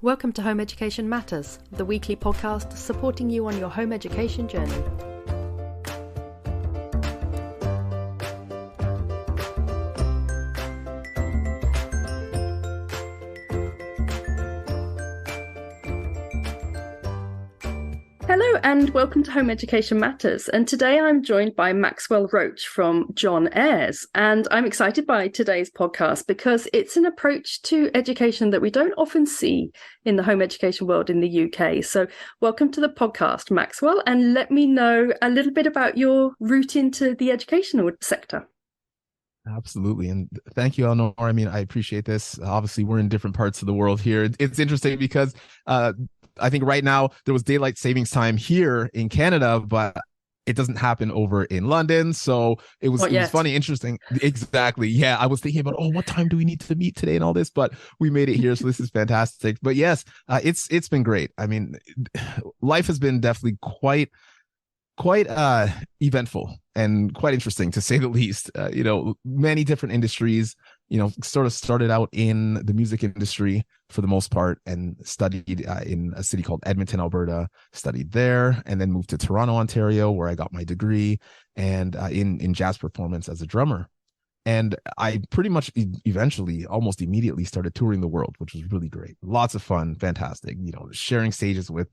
Welcome to Home Education Matters, the weekly podcast supporting you on your home education journey. Hello and welcome to Home Education Matters, and today I'm joined by Maxwell Roach from John Ayres, and I'm excited by today's podcast because it's an approach to education that we don't often see in the home education world in the UK. So welcome to the podcast, Maxwell, and let me know a little bit about your route into the educational sector. Absolutely. And thank you, Eleanor. I mean, I appreciate this. Obviously, we're in different parts of the world here. It's interesting because I think right now there was daylight savings time here in Canada, but it doesn't happen over in London. So it was funny, interesting. Exactly. Yeah. I was thinking about, what time do we need to meet today and all this, but we made it here. So this is fantastic. But yes, it's been great. I mean, life has been definitely quite eventful and quite interesting, to say the least. Many different industries, sort of started out in the music industry for the most part and studied in a city called Edmonton, Alberta, studied there, and then moved to Toronto, Ontario, where I got my degree, and in jazz performance as a drummer. And I pretty much eventually, almost immediately, started touring the world, which was really great. Lots of fun, fantastic, sharing stages with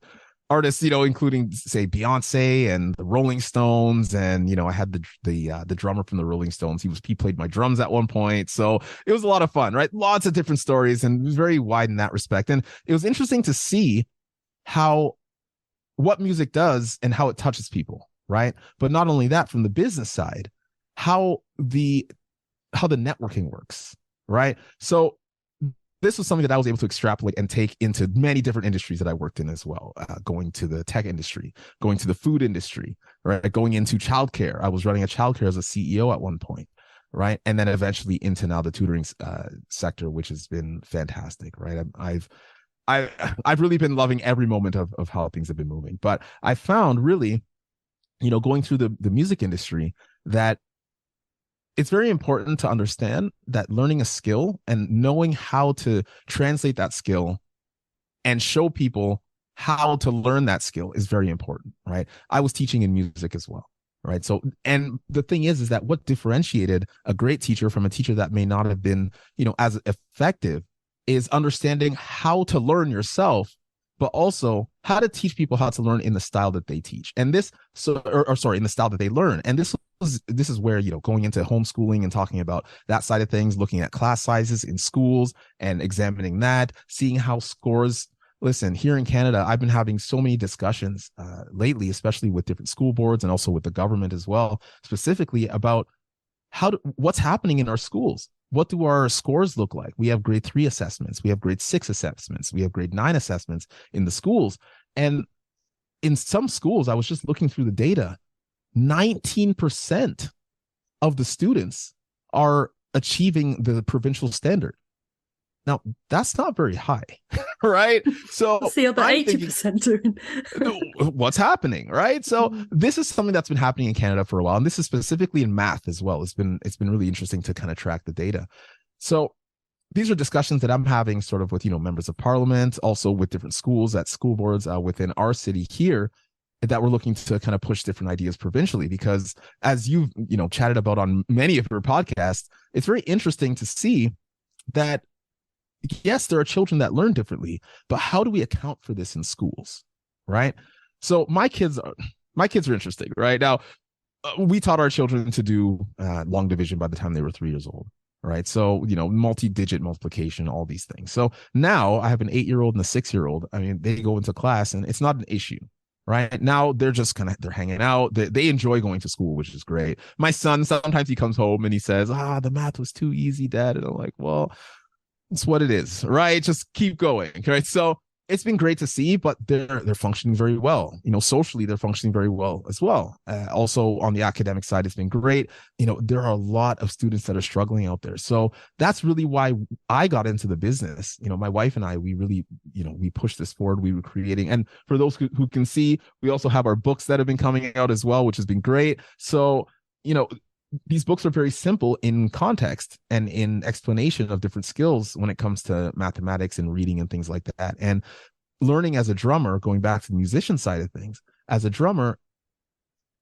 artists, including, say, Beyonce and the Rolling Stones. And, I had the drummer from the Rolling Stones. He played my drums at one point. So it was a lot of fun, right? Lots of different stories, and it was very wide in that respect. And it was interesting to see what music does and how it touches people, right? But not only that, from the business side, how the networking works, right? So this was something that I was able to extrapolate and take into many different industries that I worked in as well, going to the tech industry, going to the food industry, right? Going into childcare. I was running a childcare as a CEO at one point, right? And then eventually into now the tutoring sector, which has been fantastic, right? I've really been loving every moment of how things have been moving. But I found really, going through the music industry, that it's very important to understand that learning a skill and knowing how to translate that skill and show people how to learn that skill is very important, right? I was teaching in music as well, right? So, and the thing is that what differentiated a great teacher from a teacher that may not have been, as effective, is understanding how to learn yourself, but also how to teach people how to learn in the style that they teach. And in the style that they learn. And this is where, going into homeschooling and talking about that side of things, looking at class sizes in schools and examining that, seeing how scores. Listen, here in Canada, I've been having so many discussions lately, especially with different school boards and also with the government as well, specifically about what's happening in our schools. What do our scores look like? We have grade 3 assessments. We have grade 6 assessments. We have grade 9 assessments in the schools. And in some schools, I was just looking through the data, 19% of the students are achieving the provincial standard. Now, that's not very high, right? So what's the other 80% doing? What's happening, right? So this is something that's been happening in Canada for a while, and this is specifically in math as well. It's been really interesting to kind of track the data. So these are discussions that I'm having sort of with, members of parliament, also with different schools at school boards within our city here, that we're looking to kind of push different ideas provincially, because as you've, chatted about on many of your podcasts, it's very interesting to see that yes, there are children that learn differently, but how do we account for this in schools, right? So my kids are interesting, right? Now, we taught our children to do long division by the time they were 3 years old, right? So, multi-digit multiplication, all these things. So now I have an 8-year-old and a 6-year-old. I mean, they go into class and it's not an issue, right? Now they're just they're hanging out. They enjoy going to school, which is great. My son, sometimes he comes home and he says, the math was too easy, Dad. And I'm like, well, it's what it is, right? Just keep going, right? So it's been great to see, but they're functioning very well. Socially, they're functioning very well as well. Also on the academic side, it's been great. There are a lot of students that are struggling out there. So that's really why I got into the business. My wife and I, we really, we pushed this forward. We were creating, and for those who can see, we also have our books that have been coming out as well, which has been great. So, these books are very simple in context and in explanation of different skills when it comes to mathematics and reading and things like that. And learning as a drummer, going back to the musician side of things, as a drummer,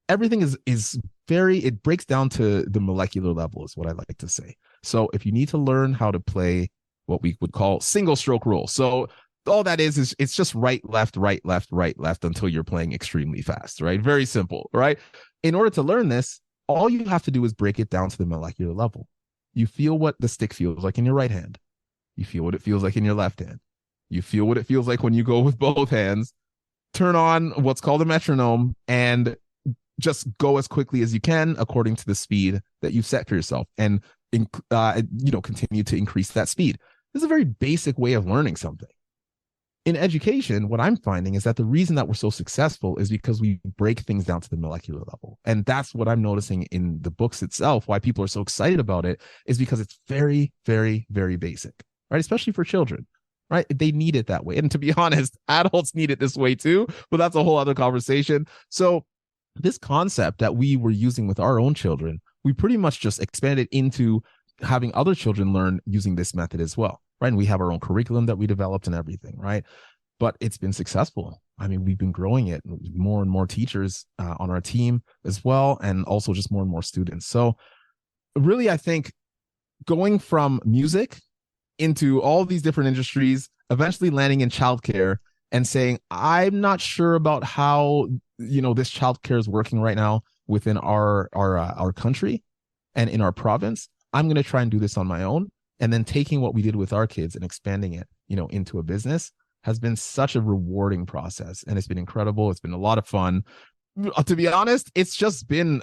everything is very, it breaks down to the molecular level, is what I like to say. So if you need to learn how to play what we would call single stroke roll, so all that is it's just right, left, right, left, right, left until you're playing extremely fast, right? Very simple, right? In order to learn this, all you have to do is break it down to the molecular level. You feel what the stick feels like in your right hand. You feel what it feels like in your left hand. You feel what it feels like when you go with both hands. Turn on what's called a metronome and just go as quickly as you can according to the speed that you've set for yourself, and continue to increase that speed. This is a very basic way of learning something. In education, what I'm finding is that the reason that we're so successful is because we break things down to the molecular level. And that's what I'm noticing in the books itself. Why people are so excited about it is because it's very, very, very basic, right? Especially for children, right? They need it that way. And to be honest, adults need it this way too, but that's a whole other conversation. So this concept that we were using with our own children, we pretty much just expanded into having other children learn using this method as well. Right. And we have our own curriculum that we developed and everything. Right. But it's been successful. I mean, we've been growing it, more and more teachers on our team as well. And also just more and more students. So really, I think going from music into all these different industries, eventually landing in childcare and saying, I'm not sure about how, this childcare is working right now within our country and in our province. I'm going to try and do this on my own. And then taking what we did with our kids and expanding it, into a business has been such a rewarding process. And it's been incredible. It's been a lot of fun. To be honest, it's just been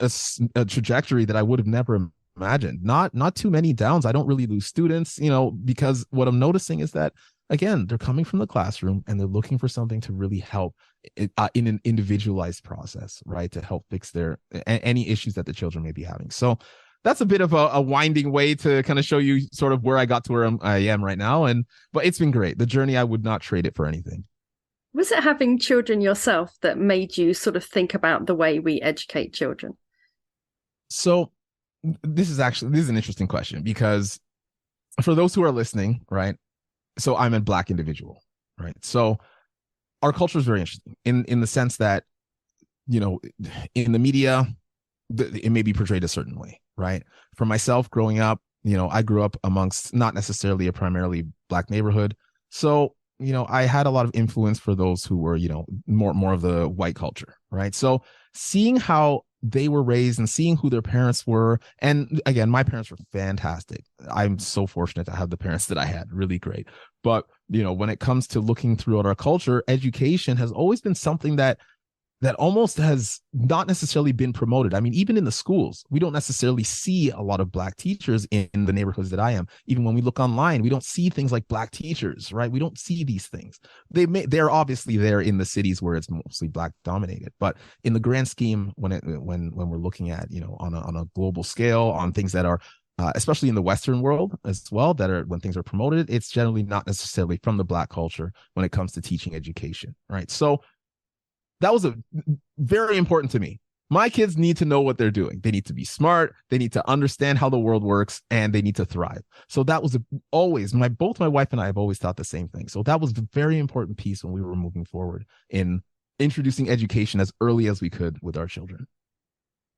a trajectory that I would have never imagined. Not too many downs. I don't really lose students, because what I'm noticing is that, again, they're coming from the classroom and they're looking for something to really help in an individualized process, right? To help fix any issues that the children may be having. So that's a bit of a winding way to kind of show you sort of where I got to where I am right now. But it's been great. The journey, I would not trade it for anything. Was it having children yourself that made you sort of think about the way we educate children? So this is an interesting question, because for those who are listening, right? So I'm a Black individual, right? So our culture is very interesting in the sense that, in the media, it may be portrayed a certain way, right? For myself, growing up, I grew up amongst not necessarily a primarily Black neighborhood. So, I had a lot of influence for those who were, more of the white culture, right? So seeing how they were raised and seeing who their parents were. And again, my parents were fantastic. I'm so fortunate to have the parents that I had, really great. But, when it comes to looking throughout our culture, education has always been something that almost has not necessarily been promoted. I mean, even in the schools, we don't necessarily see a lot of Black teachers in the neighborhoods that I am. Even when we look online, we don't see things like Black teachers, right? We don't see these things. They're obviously there in the cities where it's mostly Black dominated, but in the grand scheme, when we're looking at, on a global scale, on things that are especially in the Western world as well, when things are promoted, it's generally not necessarily from the Black culture when it comes to teaching education, right? So that was very important to me. My kids need to know what they're doing. They need to be smart. They need to understand how the world works, and they need to thrive. So that was always both my wife and I have always thought the same thing. So that was a very important piece when we were moving forward in introducing education as early as we could with our children.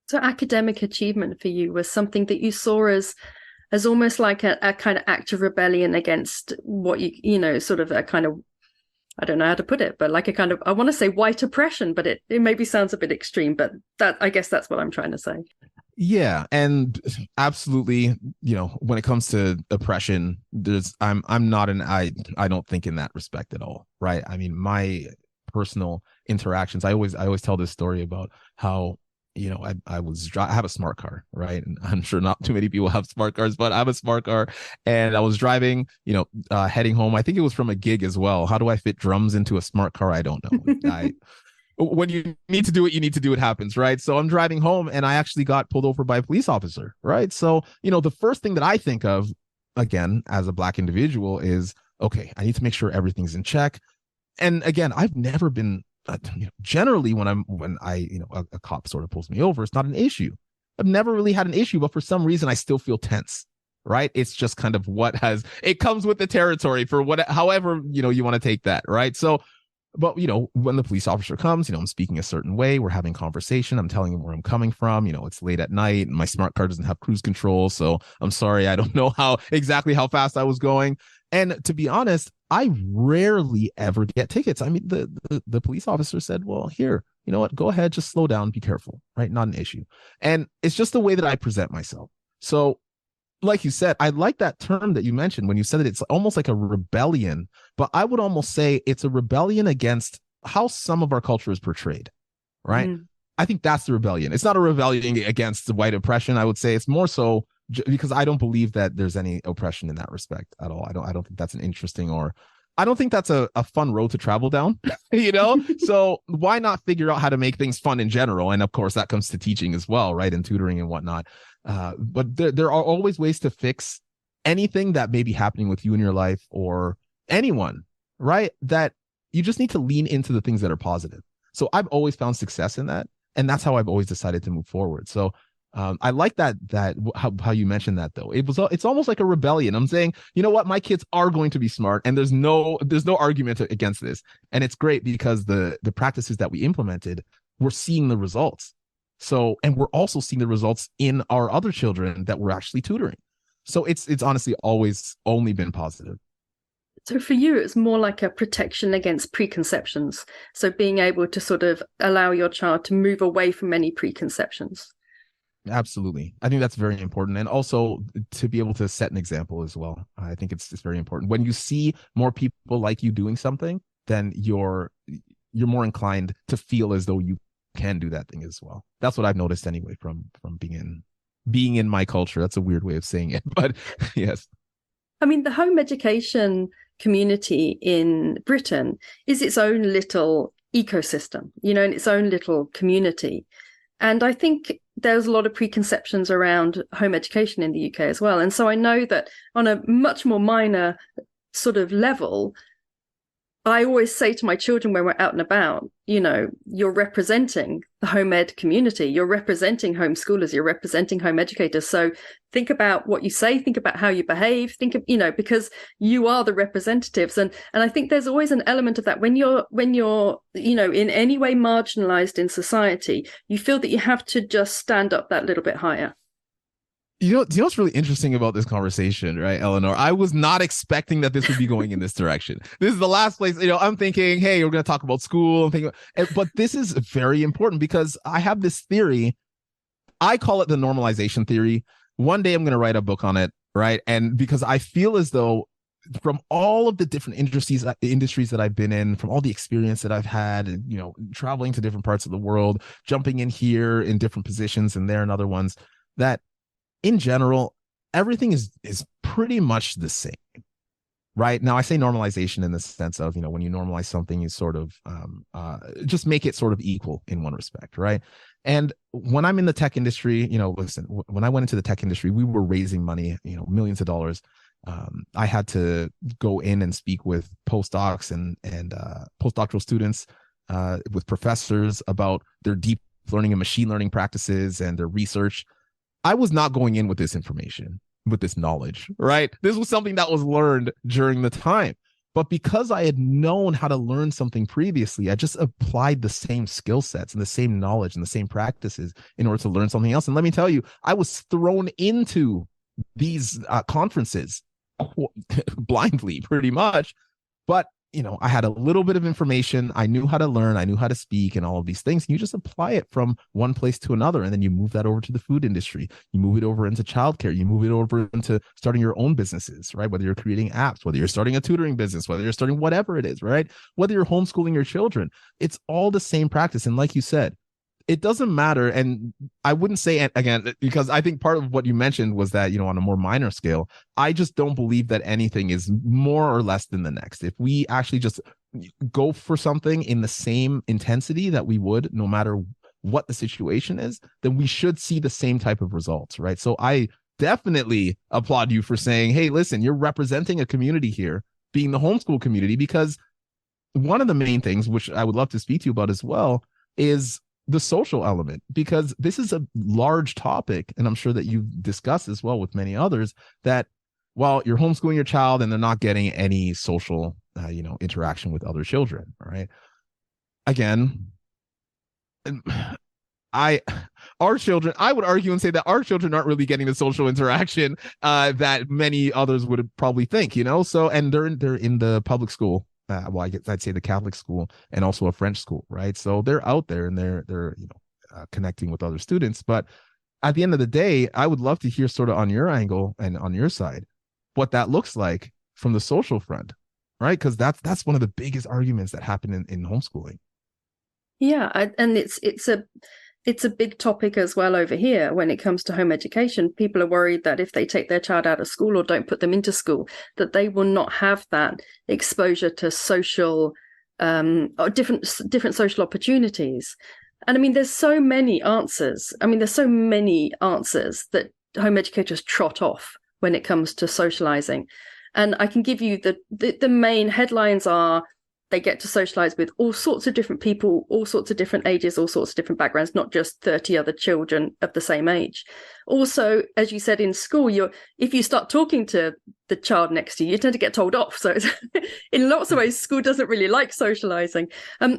So academic achievement for you was something that you saw as almost like a kind of act of rebellion against what sort of a kind of, I don't know how to put it, but like a kind of, I want to say white oppression, but it maybe sounds a bit extreme, but I guess that's what I'm trying to say. Yeah. And absolutely, when it comes to oppression, I don't think in that respect at all. Right. I mean, my personal interactions, I always tell this story about how, I have a smart car, right? And I'm sure not too many people have smart cars, but I have a smart car, and I was driving, heading home. I think it was from a gig as well. How do I fit drums into a smart car? I don't know. When you need to do it, you need to do it happens, right? So I'm driving home, and I actually got pulled over by a police officer, right? So, the first thing that I think of, again, as a Black individual is, okay, I need to make sure everything's in check. And again, I've never been generally when a cop sort of pulls me over, it's not an issue. I've never really had an issue, but for some reason I still feel tense, right? It's just kind of it comes with the territory for however, you want to take that, right? So, but, when the police officer comes, I'm speaking a certain way, we're having conversation, I'm telling him where I'm coming from, it's late at night and my smart car doesn't have cruise control. So I'm sorry, I don't know exactly how fast I was going. And to be honest, I rarely ever get tickets. I mean, the police officer said, well, here, you know what, go ahead, just slow down, be careful, right? Not an issue. And it's just the way that I present myself. So like you said, I like that term that you mentioned when you said that it's almost like a rebellion, but I would almost say it's a rebellion against how some of our culture is portrayed, right? Mm. I think that's the rebellion. It's not a rebellion against white oppression. I would say it's more so because I don't believe that there's any oppression in that respect at all. I don't think that's an interesting, or I don't think that's a fun road to travel down, So why not figure out how to make things fun in general? And of course that comes to teaching as well, right? And tutoring and whatnot. But there are always ways to fix anything that may be happening with you in your life or anyone, right? That you just need to lean into the things that are positive. So I've always found success in that. And that's how I've always decided to move forward. So I like that how you mentioned that, though. It's almost like a rebellion. I'm saying, you know what, my kids are going to be smart, and there's no argument against this. And it's great because the practices that we implemented, we're seeing the results. So, and we're also seeing the results in our other children that we're actually tutoring. So it's honestly always only been positive. So for you, it's more like a protection against preconceptions. So being able to sort of allow your child to move away from any preconceptions. Absolutely. I think that's very important. And also to be able to set an example as well. I think it's very important. When you see more people like you doing something, then you're more inclined to feel as though you can do that thing as well. That's what I've noticed anyway from being in my culture. That's a weird way of saying it, but yes. I mean, the home education community in Britain is its own little ecosystem, in its own little community. And I think there's a lot of preconceptions around home education in the UK as well. And so I know that on a much more minor sort of level, I always say to my children when we're out and about, you're representing the home ed community, you're representing homeschoolers, you're representing home educators. So think about what you say, think about how you behave, because you are the representatives. And I think there's always an element of that when you're, in any way marginalized in society, you feel that you have to just stand up that little bit higher. Do you know what's really interesting about this conversation, right, Eleanor? I was not expecting that this would be going in this direction. This is the last place, I'm thinking, hey, we're going to talk about school. But this is very important because I have this theory. I call it the normalization theory. One day I'm going to write a book on it, right? And because I feel as though from all of the different industries that I've been in, from all the experience that I've had, and, traveling to different parts of the world, jumping in here in different positions and there and other ones, that in general, everything is pretty much the same, right? Now, I say normalization in the sense of, when you normalize something, you sort of just make it sort of equal in one respect, right? And when I'm in the tech industry, listen, when I went into the tech industry, we were raising money, millions of dollars. I had to go in and speak with postdocs and postdoctoral students, with professors about their deep learning and machine learning practices and their research. I was not going in with this information, with this knowledge, right? This was something that was learned during the time. But because I had known how to learn something previously, I just applied the same skill sets and the same knowledge and the same practices in order to learn something else. And let me tell you, I was thrown into these conferences blindly, pretty much. But I had a little bit of information. I knew how to learn. I knew how to speak and all of these things. You just apply it from one place to another. And then you move that over to the food industry. You move it over into childcare. You move it over into starting your own businesses, right? Whether you're creating apps, whether you're starting a tutoring business, whether you're starting whatever it is, right? Whether you're homeschooling your children, it's all the same practice. And like you said, it doesn't matter. And I wouldn't say, again, because I think part of what you mentioned was that, on a more minor scale, I just don't believe that anything is more or less than the next. If we actually just go for something in the same intensity that we would, no matter what the situation is, then we should see the same type of results, right? So I definitely applaud you for saying, hey, listen, you're representing a community here, being the homeschool community, because one of the main things, which I would love to speak to you about as well, is the social element, because this is a large topic, and I'm sure that you've discussed as well with many others, that while you're homeschooling your child and they're not getting any social interaction with other children, right? Again, our children, I would argue and say that our children aren't really getting the social interaction that many others would probably think, so, and they're in the public school, well, I'd say the Catholic school, and also a French school, right? So they're out there and they're connecting with other students. But at the end of the day, I would love to hear sort of on your angle and on your side what that looks like from the social front, right? Because that's one of the biggest arguments that happen in homeschooling. Yeah, and it's a big topic as well over here when it comes to home education. People are worried that if they take their child out of school or don't put them into school, that they will not have that exposure to social or different social opportunities. And I mean, there's so many answers. That home educators trot off when it comes to socializing. And I can give you the main headlines are: they get to socialize with all sorts of different people, all sorts of different ages, all sorts of different backgrounds, not just 30 other children of the same age. Also, as you said, in school, if you start talking to the child next to you, you tend to get told off. So in lots of ways, school doesn't really like socializing.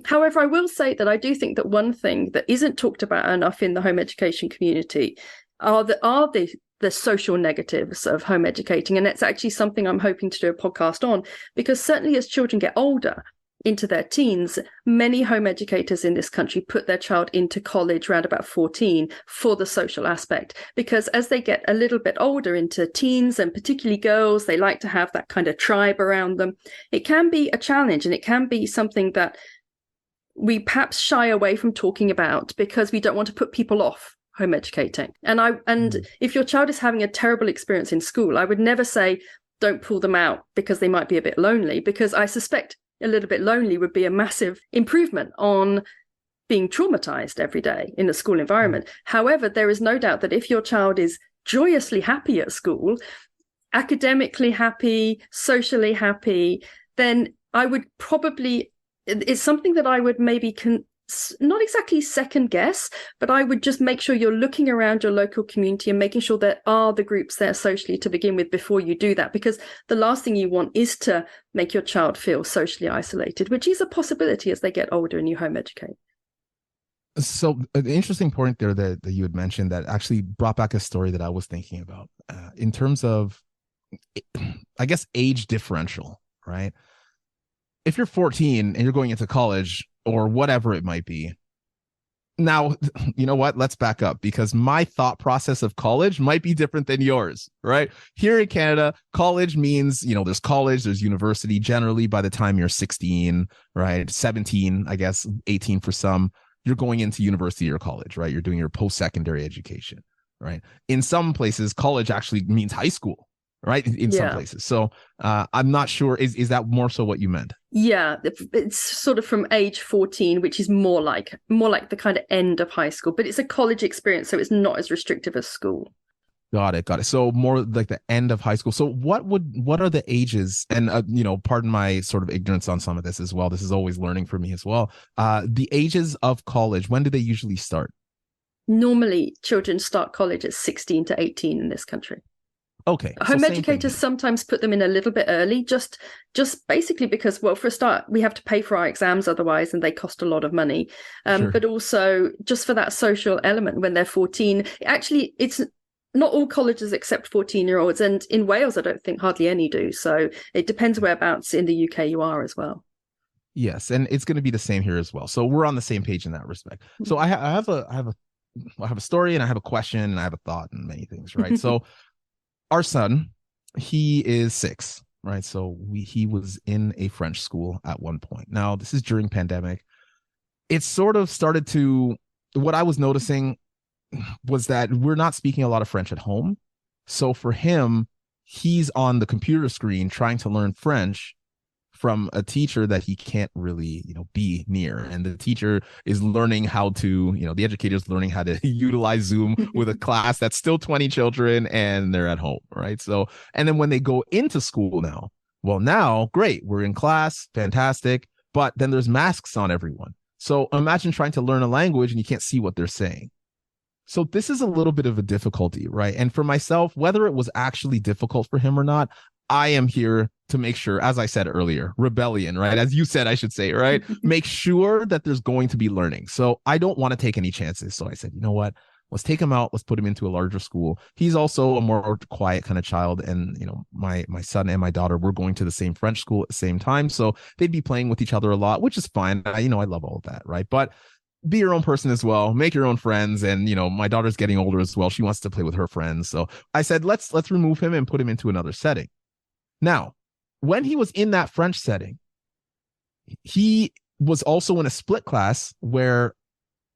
However, I will say that I do think that one thing that isn't talked about enough in the home education community are the social negatives of home educating. And it's actually something I'm hoping to do a podcast on, because certainly as children get older, into their teens, many home educators in this country put their child into college around about 14 for the social aspect, because as they get a little bit older into teens, and particularly girls, they like to have that kind of tribe around them. It can be a challenge, and it can be something that we perhaps shy away from talking about because we don't want to put people off home educating. And if your child is having a terrible experience in school, I would never say don't pull them out because they might be a bit lonely, because I suspect a little bit lonely would be a massive improvement on being traumatized every day in a school environment. However, there is no doubt that if your child is joyously happy at school, academically happy, socially happy, then I would probably, it's something that I would maybe not exactly second guess, but I would just make sure you're looking around your local community and making sure there are the groups there socially to begin with before you do that, because the last thing you want is to make your child feel socially isolated, which is a possibility as they get older and you home educate. So an interesting point there that you had mentioned that actually brought back a story that I was thinking about in terms of, I guess, age differential, right? If you're 14 and you're going into college, or whatever it might be. Now, you know what? Let's back up, because my thought process of college might be different than yours, right? Here in Canada, college means, there's college, there's university. Generally, by the time you're 16, right? 17, I guess, 18 for some, you're going into university or college, right? You're doing your post-secondary education, right? In some places, college actually means high school, right? In some places. So I'm not sure. Is that more so what you meant? Yeah, it's sort of from age 14, which is more like the kind of end of high school, but it's a college experience, so it's not as restrictive as school. Got it. So more like the end of high school. So what are the ages? And pardon my sort of ignorance on some of this as well. This is always learning for me as well. The ages of college, when do they usually start? Normally, children start college at 16 to 18 in this country. Okay. Home educators sometimes put them in a little bit early, just basically because, well, for a start, we have to pay for our exams otherwise, and they cost a lot of money. Sure. But also just for that social element when they're 14. Actually, it's not all colleges accept 14-year-olds. And in Wales, I don't think hardly any do. So it depends whereabouts in the UK you are as well. Yes. And it's going to be the same here as well. So we're on the same page in that respect. So I have a story, and I have a question, and I have a thought, and many things, right? So our son, he is 6, right? So he was in a French school at one point. Now, this is during pandemic. It sort of started to, what I was noticing was that we're not speaking a lot of French at home. So for him, he's on the computer screen trying to learn French from a teacher that he can't really, be near. And the teacher is learning how to, the educator is learning how to utilize Zoom with a class that's still 20 children and they're at home, right? So, and then when they go into school now, great, we're in class, fantastic. But then there's masks on everyone. So imagine trying to learn a language and you can't see what they're saying. So this is a little bit of a difficulty, right? And for myself, whether it was actually difficult for him or not, I am here to make sure, as I said earlier, rebellion, right? As you said, I should say, right? Make sure that there's going to be learning. So I don't want to take any chances. So I said, you know what? Let's take him out. Let's put him into a larger school. He's also a more quiet kind of child. And, you know, my son and my daughter were going to the same French school at the same time. So they'd be playing with each other a lot, which is fine. I love all of that, right? But be your own person as well, make your own friends. And, you know, my daughter's getting older as well. She wants to play with her friends. So I said, let's remove him and put him into another setting. Now, when he was in that French setting, he was also in a split class where,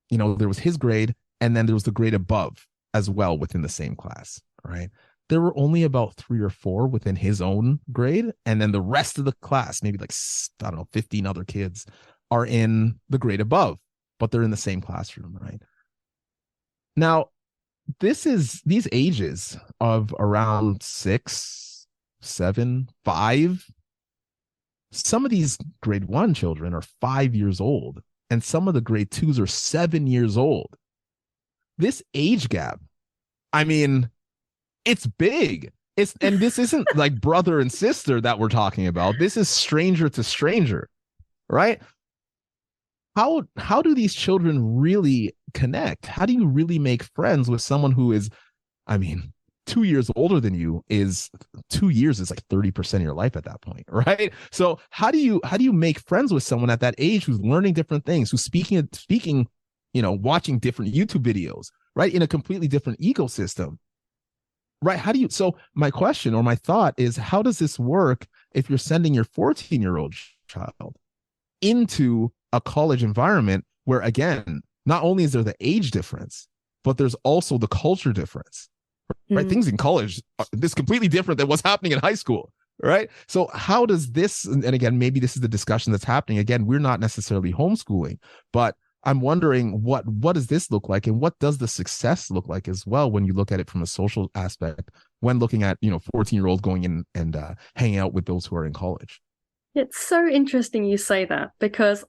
you know, there was his grade and then there was the grade above as well within the same class, right? There were only about 3 or 4 within his own grade. And then the rest of the class, maybe like, I don't know, 15 other kids are in the grade above, but they're in the same classroom, right? Now, these ages of around 6, 7, 5. Some of these grade 1 children are 5 years old, and some of the grade 2s are 7 years old. This age gap, I mean, it's big. And this isn't like brother and sister that we're talking about. This is stranger to stranger, right? How do these children really connect? How do you really make friends with someone who is, I mean, 2 years older than you? Is 2 years is like 30% of your life at that point, right? So how do you make friends with someone at that age who's learning different things, who's speaking, you know, watching different YouTube videos, right? In a completely different ecosystem, right? So my question or my thought is, how does this work if you're sending your 14-year-old child into a college environment where, again, not only is there the age difference, but there's also the culture difference, right? Things in college are this completely different than what's happening in high school, right? So how does this, and again, maybe this is the discussion that's happening. Again, we're not necessarily homeschooling, but I'm wondering what does this look like, and what does the success look like as well when you look at it from a social aspect, when looking at, you know, 14-year-olds going in and hanging out with those who are in college. It's so interesting you say that, because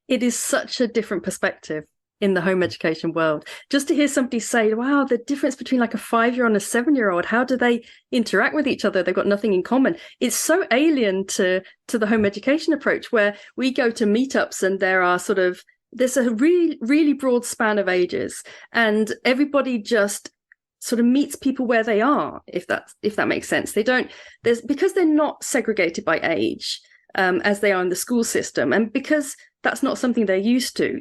it is such a different perspective in the home education world. Just to hear somebody say, wow, the difference between like a 5-year-old and a 7-year-old, how do they interact with each other? They've got nothing in common. It's so alien to the home education approach, where we go to meetups and there's a really, really broad span of ages, and everybody just sort of meets people where they are, if that makes sense. Because they're not segregated by age, as they are in the school system, and because that's not something they're used to,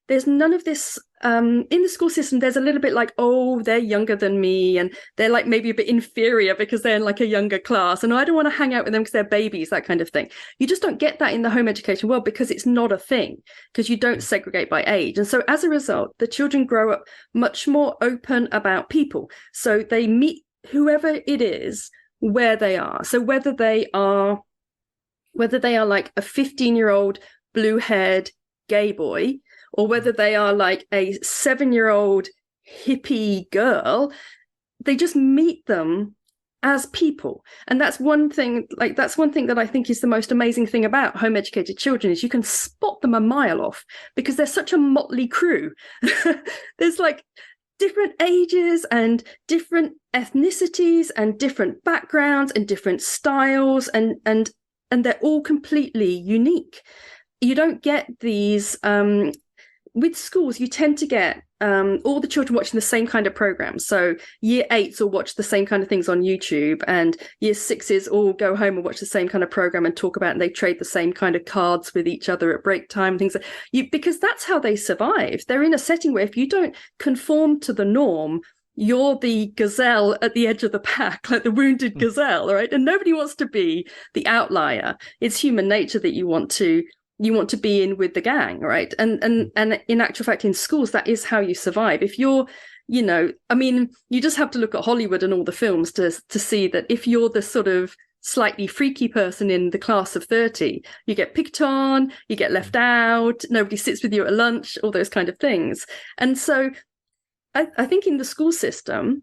there's none of this in the school system. There's a little bit like, oh, they're younger than me, and they're like maybe a bit inferior because they're in like a younger class, and I don't want to hang out with them because they're babies, that kind of thing. You just don't get that in the home education world, because it's not a thing, because you don't segregate by age. And so as a result, the children grow up much more open about people. So they meet whoever it is where they are. So whether they are like a 15-year-old blue-haired gay boy, or whether they are like a 7-year-old hippie girl, they just meet them as people. And that's one thing that I think is the most amazing thing about home educated children, is you can spot them a mile off, because they're such a motley crew. There's like different ages and different ethnicities and different backgrounds and different styles, and they're all completely unique. You don't get these with schools. You tend to get all the children watching the same kind of programs. So year 8s will watch the same kind of things on YouTube, and year 6s all go home and watch the same kind of program and talk about, and they trade the same kind of cards with each other at break time, things like because that's how they survive. They're in a setting where if you don't conform to the norm, you're the gazelle at the edge of the pack, like the wounded gazelle, right? And nobody wants to be the outlier. It's human nature that you want to be in with the gang, right? And in actual fact, in schools, that is how you survive. If you're, I mean, you just have to look at Hollywood and all the films to see that if you're the sort of slightly freaky person in the class of 30, you get picked on, you get left out, nobody sits with you at lunch, all those kind of things. And so I think in the school system,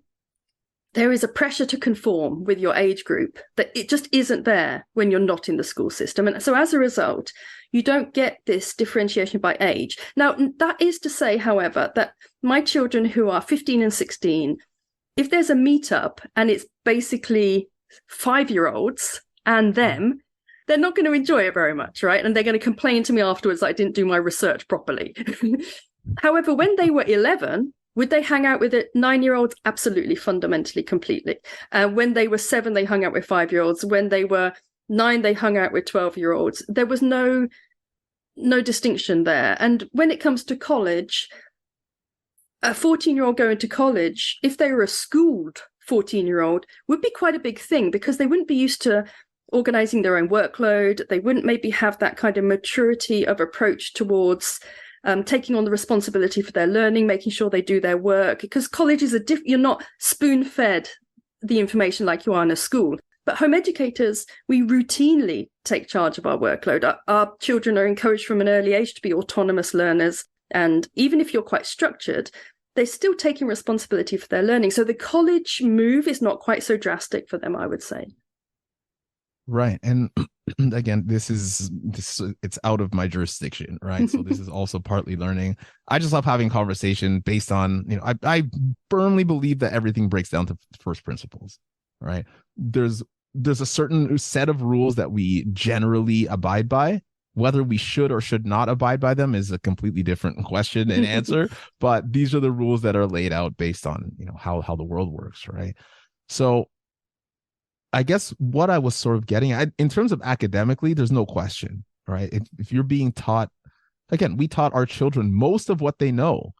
there is a pressure to conform with your age group that it just isn't there when you're not in the school system. And so as a result, you don't get this differentiation by age. Now, that is to say, however, that my children who are 15 and 16, if there's a meetup and it's basically 5-year-olds and them, they're not going to enjoy it very much, right? And they're going to complain to me afterwards that I didn't do my research properly. However, when they were 11, would they hang out with it 9-year-olds? Absolutely, fundamentally, completely. When they were 7, they hung out with 5-year-olds. When they were 9, they hung out with 12-year-olds. There was no distinction there. And when it comes to college, a 14-year-old going to college, if they were a schooled 14-year-old, would be quite a big thing because they wouldn't be used to organizing their own workload. They wouldn't maybe have that kind of maturity of approach towards taking on the responsibility for their learning, making sure they do their work, because college is you're not spoon-fed the information like you are in a school. But home educators, we routinely take charge of our workload. Our children are encouraged from an early age to be autonomous learners. And even if you're quite structured, they're still taking responsibility for their learning. So the college move is not quite so drastic for them, I would say. Right. And again, this it's out of my jurisdiction, right? So this is also partly learning. I just love having conversation based on, I firmly believe that everything breaks down to first principles, right? There's a certain set of rules that we generally abide by. Whether we should or should not abide by them is a completely different question and answer. But these are the rules that are laid out based on, how the world works, right? So I guess what I was sort of getting at, in terms of academically, there's no question, right? If you're being taught, again, we taught our children most of what they know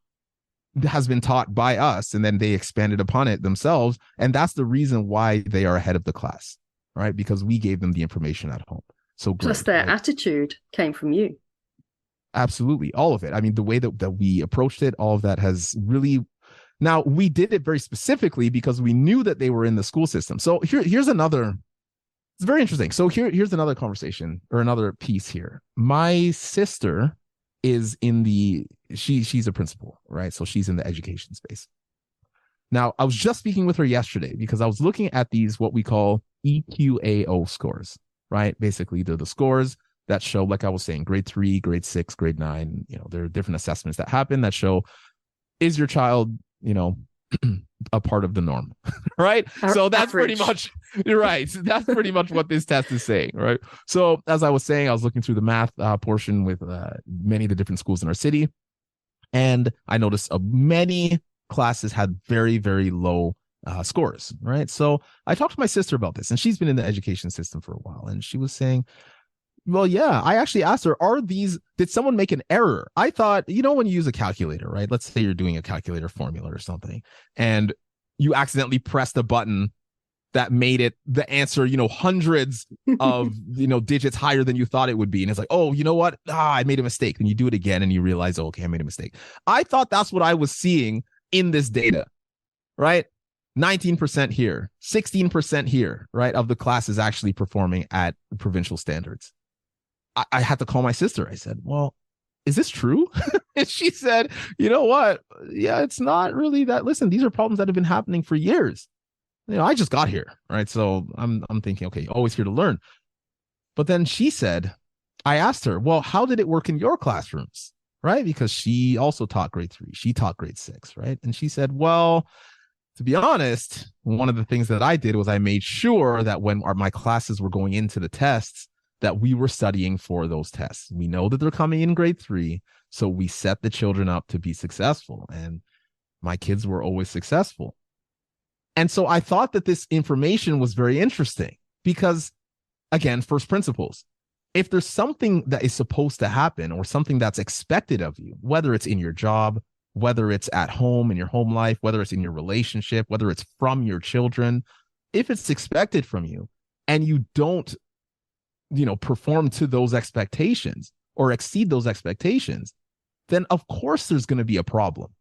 has been taught by us, and then they expanded upon it themselves. And that's the reason why they are ahead of the class, right? Because we gave them the information at home. So plus their attitude came from you. Absolutely. All of it. I mean, the way that we approached it, all of that has really... Now, we did it very specifically because we knew that they were in the school system. So here's another, it's very interesting. So here's another conversation or another piece here. My sister is she's a principal, right? So she's in the education space. Now, I was just speaking with her yesterday because I was looking at these, what we call EQAO scores, right? Basically, they're the scores that show, like I was saying, grade 3, grade 6, grade 9, there are different assessments that happen that show, is your child a part of the norm, right? So that's average. Pretty much, you're right. That's pretty much what this test is saying, right? So as I was saying, I was looking through the math portion with many of the different schools in our city, and I noticed many classes had very, very low scores, right? So I talked to my sister about this, and she's been in the education system for a while, and she was saying, well, yeah, I actually asked her, did someone make an error? I thought, when you use a calculator, right? Let's say you're doing a calculator formula or something, and you accidentally pressed a button that made it the answer, hundreds of, digits higher than you thought it would be. And it's like, oh, you know what? I made a mistake. And you do it again and you realize, oh, okay, I made a mistake. I thought that's what I was seeing in this data, right? 19% here, 16% here, right? Of the class is actually performing at provincial standards. I had to call my sister. I said, well, is this true? And she said, you know what? Yeah, it's not really that. Listen, these are problems that have been happening for years. I just got here, right? So I'm thinking, okay, always here to learn. But then she said, I asked her, well, how did it work in your classrooms, right? Because she also taught grade 3. She taught grade 6, right? And she said, well, to be honest, one of the things that I did was I made sure that when my classes were going into the tests, that we were studying for those tests. We know that they're coming in grade 3, so we set the children up to be successful. And my kids were always successful. And so I thought that this information was very interesting because, again, first principles. If there's something that is supposed to happen or something that's expected of you, whether it's in your job, whether it's at home in your home life, whether it's in your relationship, whether it's from your children, if it's expected from you and you don't perform to those expectations or exceed those expectations, then of course there's going to be a problem,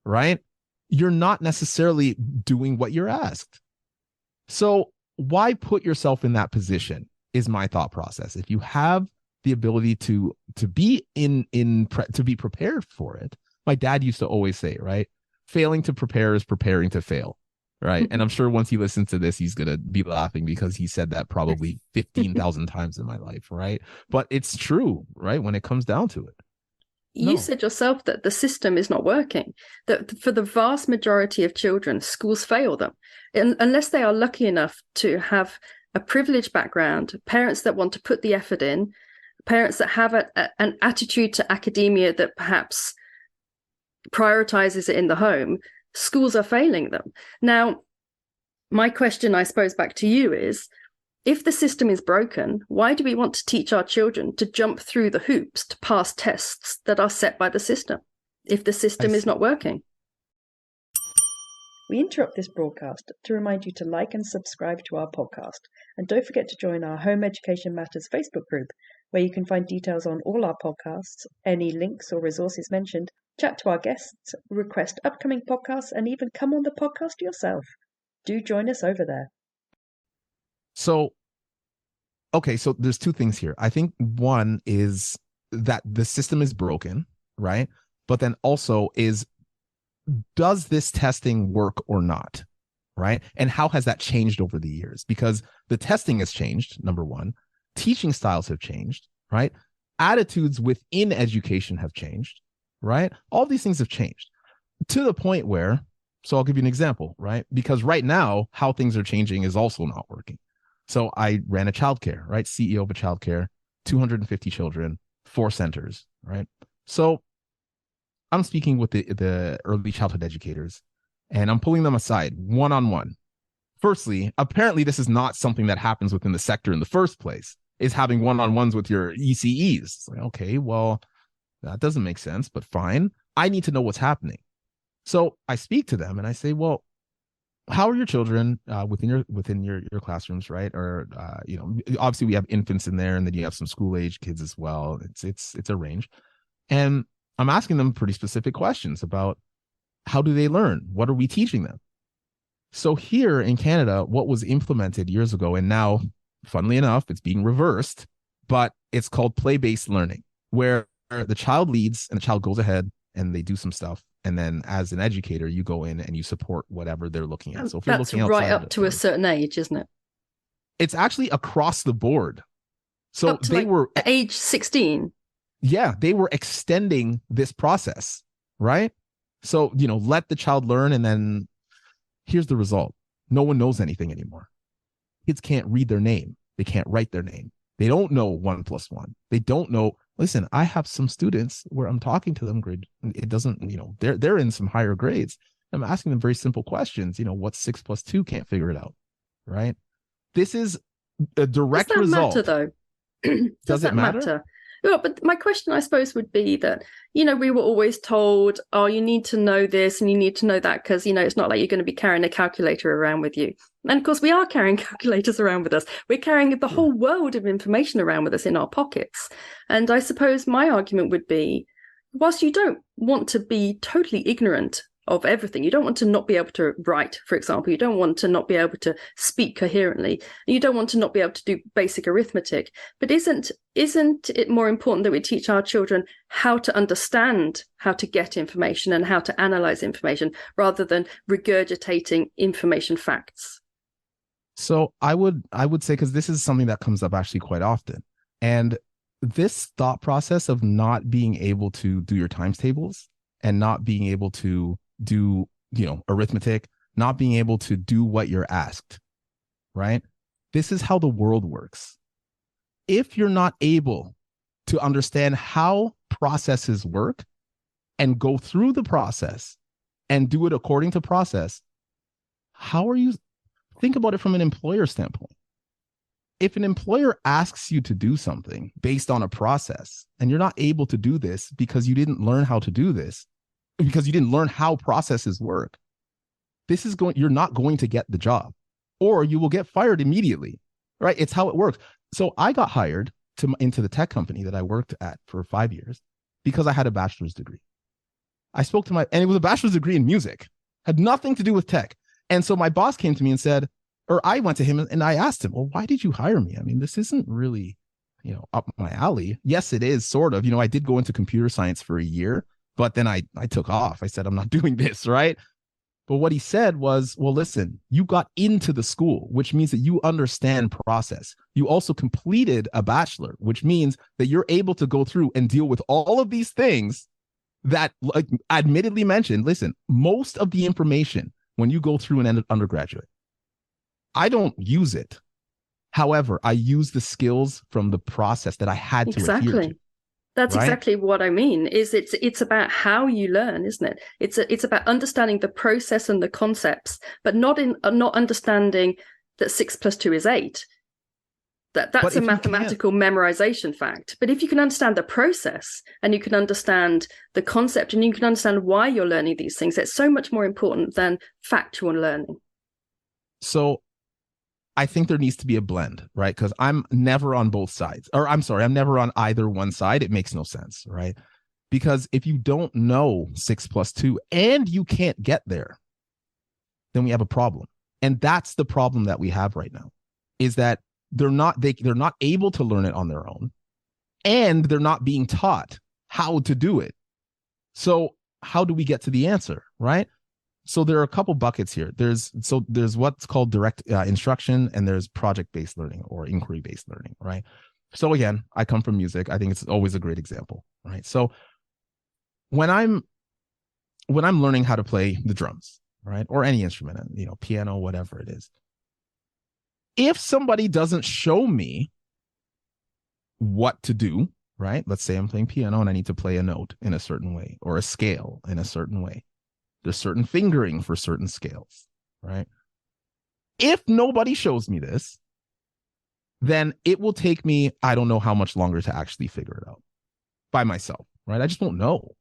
right? You're not necessarily doing what you're asked. So why put yourself in that position is my thought process. If you have the ability to be to be prepared for it. My dad used to always say, right? Failing to prepare is preparing to fail. right? And I'm sure once he listens to this, he's going to be laughing because he said that probably 15,000 times in my life, right? But it's true, right? When it comes down to it. You said yourself that the system is not working, that for the vast majority of children, schools fail them. Unless they are lucky enough to have a privileged background, parents that want to put the effort in, parents that have an attitude to academia that perhaps prioritizes it in the home, schools are failing them. Now, my question, I suppose, back to you is, if the system is broken, why do we want to teach our children to jump through the hoops to pass tests that are set by the system, if the system is not working? We interrupt this broadcast to remind you to like and subscribe to our podcast. And don't forget to join our Home Education Matters Facebook group, where you can find details on all our podcasts, any links or resources mentioned, chat to our guests, request upcoming podcasts, and even come on the podcast yourself. Do join us over there. So, okay, so there's two things here. I think one is that the system is broken, right? But then also is, does this testing work or not, right? And how has that changed over the years? Because the testing has changed, number one. Teaching styles have changed, right? Attitudes within education have changed, right? All these things have changed to the point where, so I'll give you an example, right? Because right now, how things are changing is also not working. So I ran a childcare, right? CEO of a childcare, 250 children, 4 centers, right? So I'm speaking with the early childhood educators, and I'm pulling them aside one-on-one. Firstly, apparently this is not something that happens within the sector in the first place, is having one-on-ones with your ECEs. It's like, okay, well, that doesn't make sense, but fine. I need to know what's happening. So I speak to them and I say, well, how are your children within your classrooms, right? Or obviously we have infants in there, and then you have some school age kids as well. It's a range, and I'm asking them pretty specific questions about how do they learn? What are we teaching them? So here in Canada, what was implemented years ago, and now, funnily enough, it's being reversed, but it's called play-based learning, where the child leads and the child goes ahead and they do some stuff. And then as an educator, you go in and you support whatever they're looking at. So if that's you're looking right up to a certain age, isn't it? It's actually across the board. So up to they were age 16. Yeah, they were extending this process, right? So, let the child learn, and then here's the result. No one knows anything anymore. Kids can't read their name. They can't write their name. They don't know 1 + 1. They don't know. Listen, I have some students where I'm talking to them, it doesn't, they're in some higher grades. I'm asking them very simple questions. What's 6 + 2? Can't figure it out, right? This is a direct result. Does that matter, though? Does it matter? Well, but my question, I suppose, would be that, we were always told, oh, you need to know this and you need to know that because, it's not like you're going to be carrying a calculator around with you. And of course, we are carrying calculators around with us. We're carrying the whole world of information around with us in our pockets. And I suppose my argument would be, whilst you don't want to be totally ignorant of everything, you don't want to not be able to write, for example, you don't want to not be able to speak coherently, you don't want to not be able to do basic arithmetic, but isn't it more important that we teach our children how to understand how to get information and how to analyze information rather than regurgitating information facts? So I would say, because this is something that comes up actually quite often, and this thought process of not being able to do your times tables and not being able to do, arithmetic, not being able to do what you're asked, right? This is how the world works. If you're not able to understand how processes work and go through the process and do it according to process, think about it from an employer standpoint. If an employer asks you to do something based on a process and you're not able to do this because you didn't learn how to do this, because you didn't learn how processes work, you're not going to get the job, or you will get fired immediately, right? It's how it works. So I got hired into the tech company that I worked at for 5 years because I had a bachelor's degree. I spoke to and it was a bachelor's degree in music, had nothing to do with tech. And so my boss came to me and said, or I went to him and I asked him, well, why did you hire me? I mean, this isn't really, up my alley. Yes, it is sort of, I did go into computer science for a year, but then I took off. I said, I'm not doing this, right? But what he said was, well, listen, you got into the school, which means that you understand process. You also completed a bachelor, which means that you're able to go through and deal with all of these things that, like, admittedly mentioned. Listen, most of the information when you go through an undergraduate, I don't use it. However, I use the skills from the process that I had to adhere to. That's right? exactly what I mean. Is it's about how you learn, isn't it? It's about understanding the process and the concepts, but not understanding that 6 + 2 is 8. That's a mathematical memorization fact. But if you can understand the process and you can understand the concept and you can understand why you're learning these things, it's so much more important than factual learning. So I think there needs to be a blend, right? Because I'm never on both sides, or I'm sorry, I'm never on either one side. It makes no sense, right? Because if you don't know 6 + 2 and you can't get there, then we have a problem. And that's the problem that we have right now, is that they're not able to learn it on their own, and they're not being taught how to do it. So how do we get to the answer, right? So there are a couple buckets here. There's what's called direct instruction, and there's project-based learning or inquiry-based learning, right? So again, I come from music. I think it's always a great example, right? So when I'm learning how to play the drums, right, or any instrument, piano, whatever it is, if somebody doesn't show me what to do, right? Let's say I'm playing piano and I need to play a note in a certain way or a scale in a certain way. There's certain fingering for certain scales, right? If nobody shows me this, then it will take me, I don't know how much longer to actually figure it out by myself, right? I just won't know.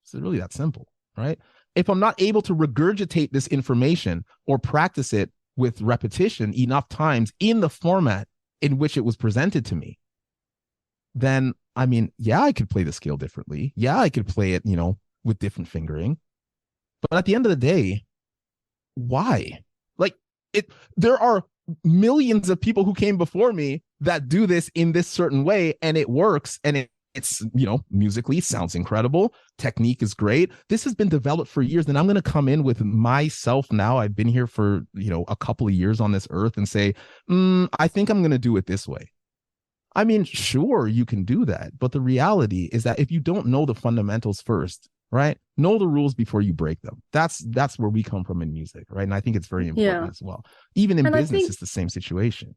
It's really that simple, right? If I'm not able to regurgitate this information or practice it with repetition enough times in the format in which it was presented to me, then, I mean, yeah, I could play the scale differently. Yeah, I could play it, with different fingering. But at the end of the day, why? Like, there are millions of people who came before me that do this in this certain way, and it works, and it's musically sounds incredible. Technique is great. This has been developed for years, and I'm going to come in with myself now. I've been here for a couple of years on this earth and say, I think I'm going to do it this way. I mean, sure, you can do that, but the reality is that if you don't know the fundamentals first, right, know the rules before you break them. That's where we come from in music, right? And I think it's very important as well. Even in business, it's the same situation.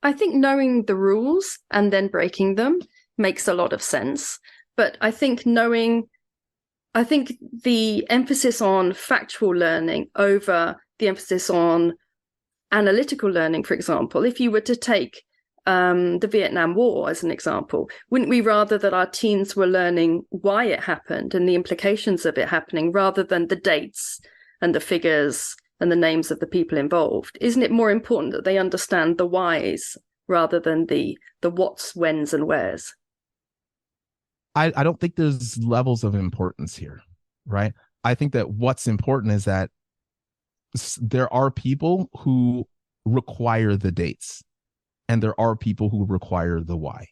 I think knowing the rules and then breaking them makes a lot of sense. But I think the emphasis on factual learning over the emphasis on analytical learning, for example, if you were to take the Vietnam War as an example, wouldn't we rather that our teens were learning why it happened and the implications of it happening rather than the dates and the figures and the names of the people involved? Isn't it more important that they understand the whys rather than the whats, whens, and wheres? I don't think there's levels of importance here, right? I think that what's important is that there are people who require the dates, and there are people who require the why.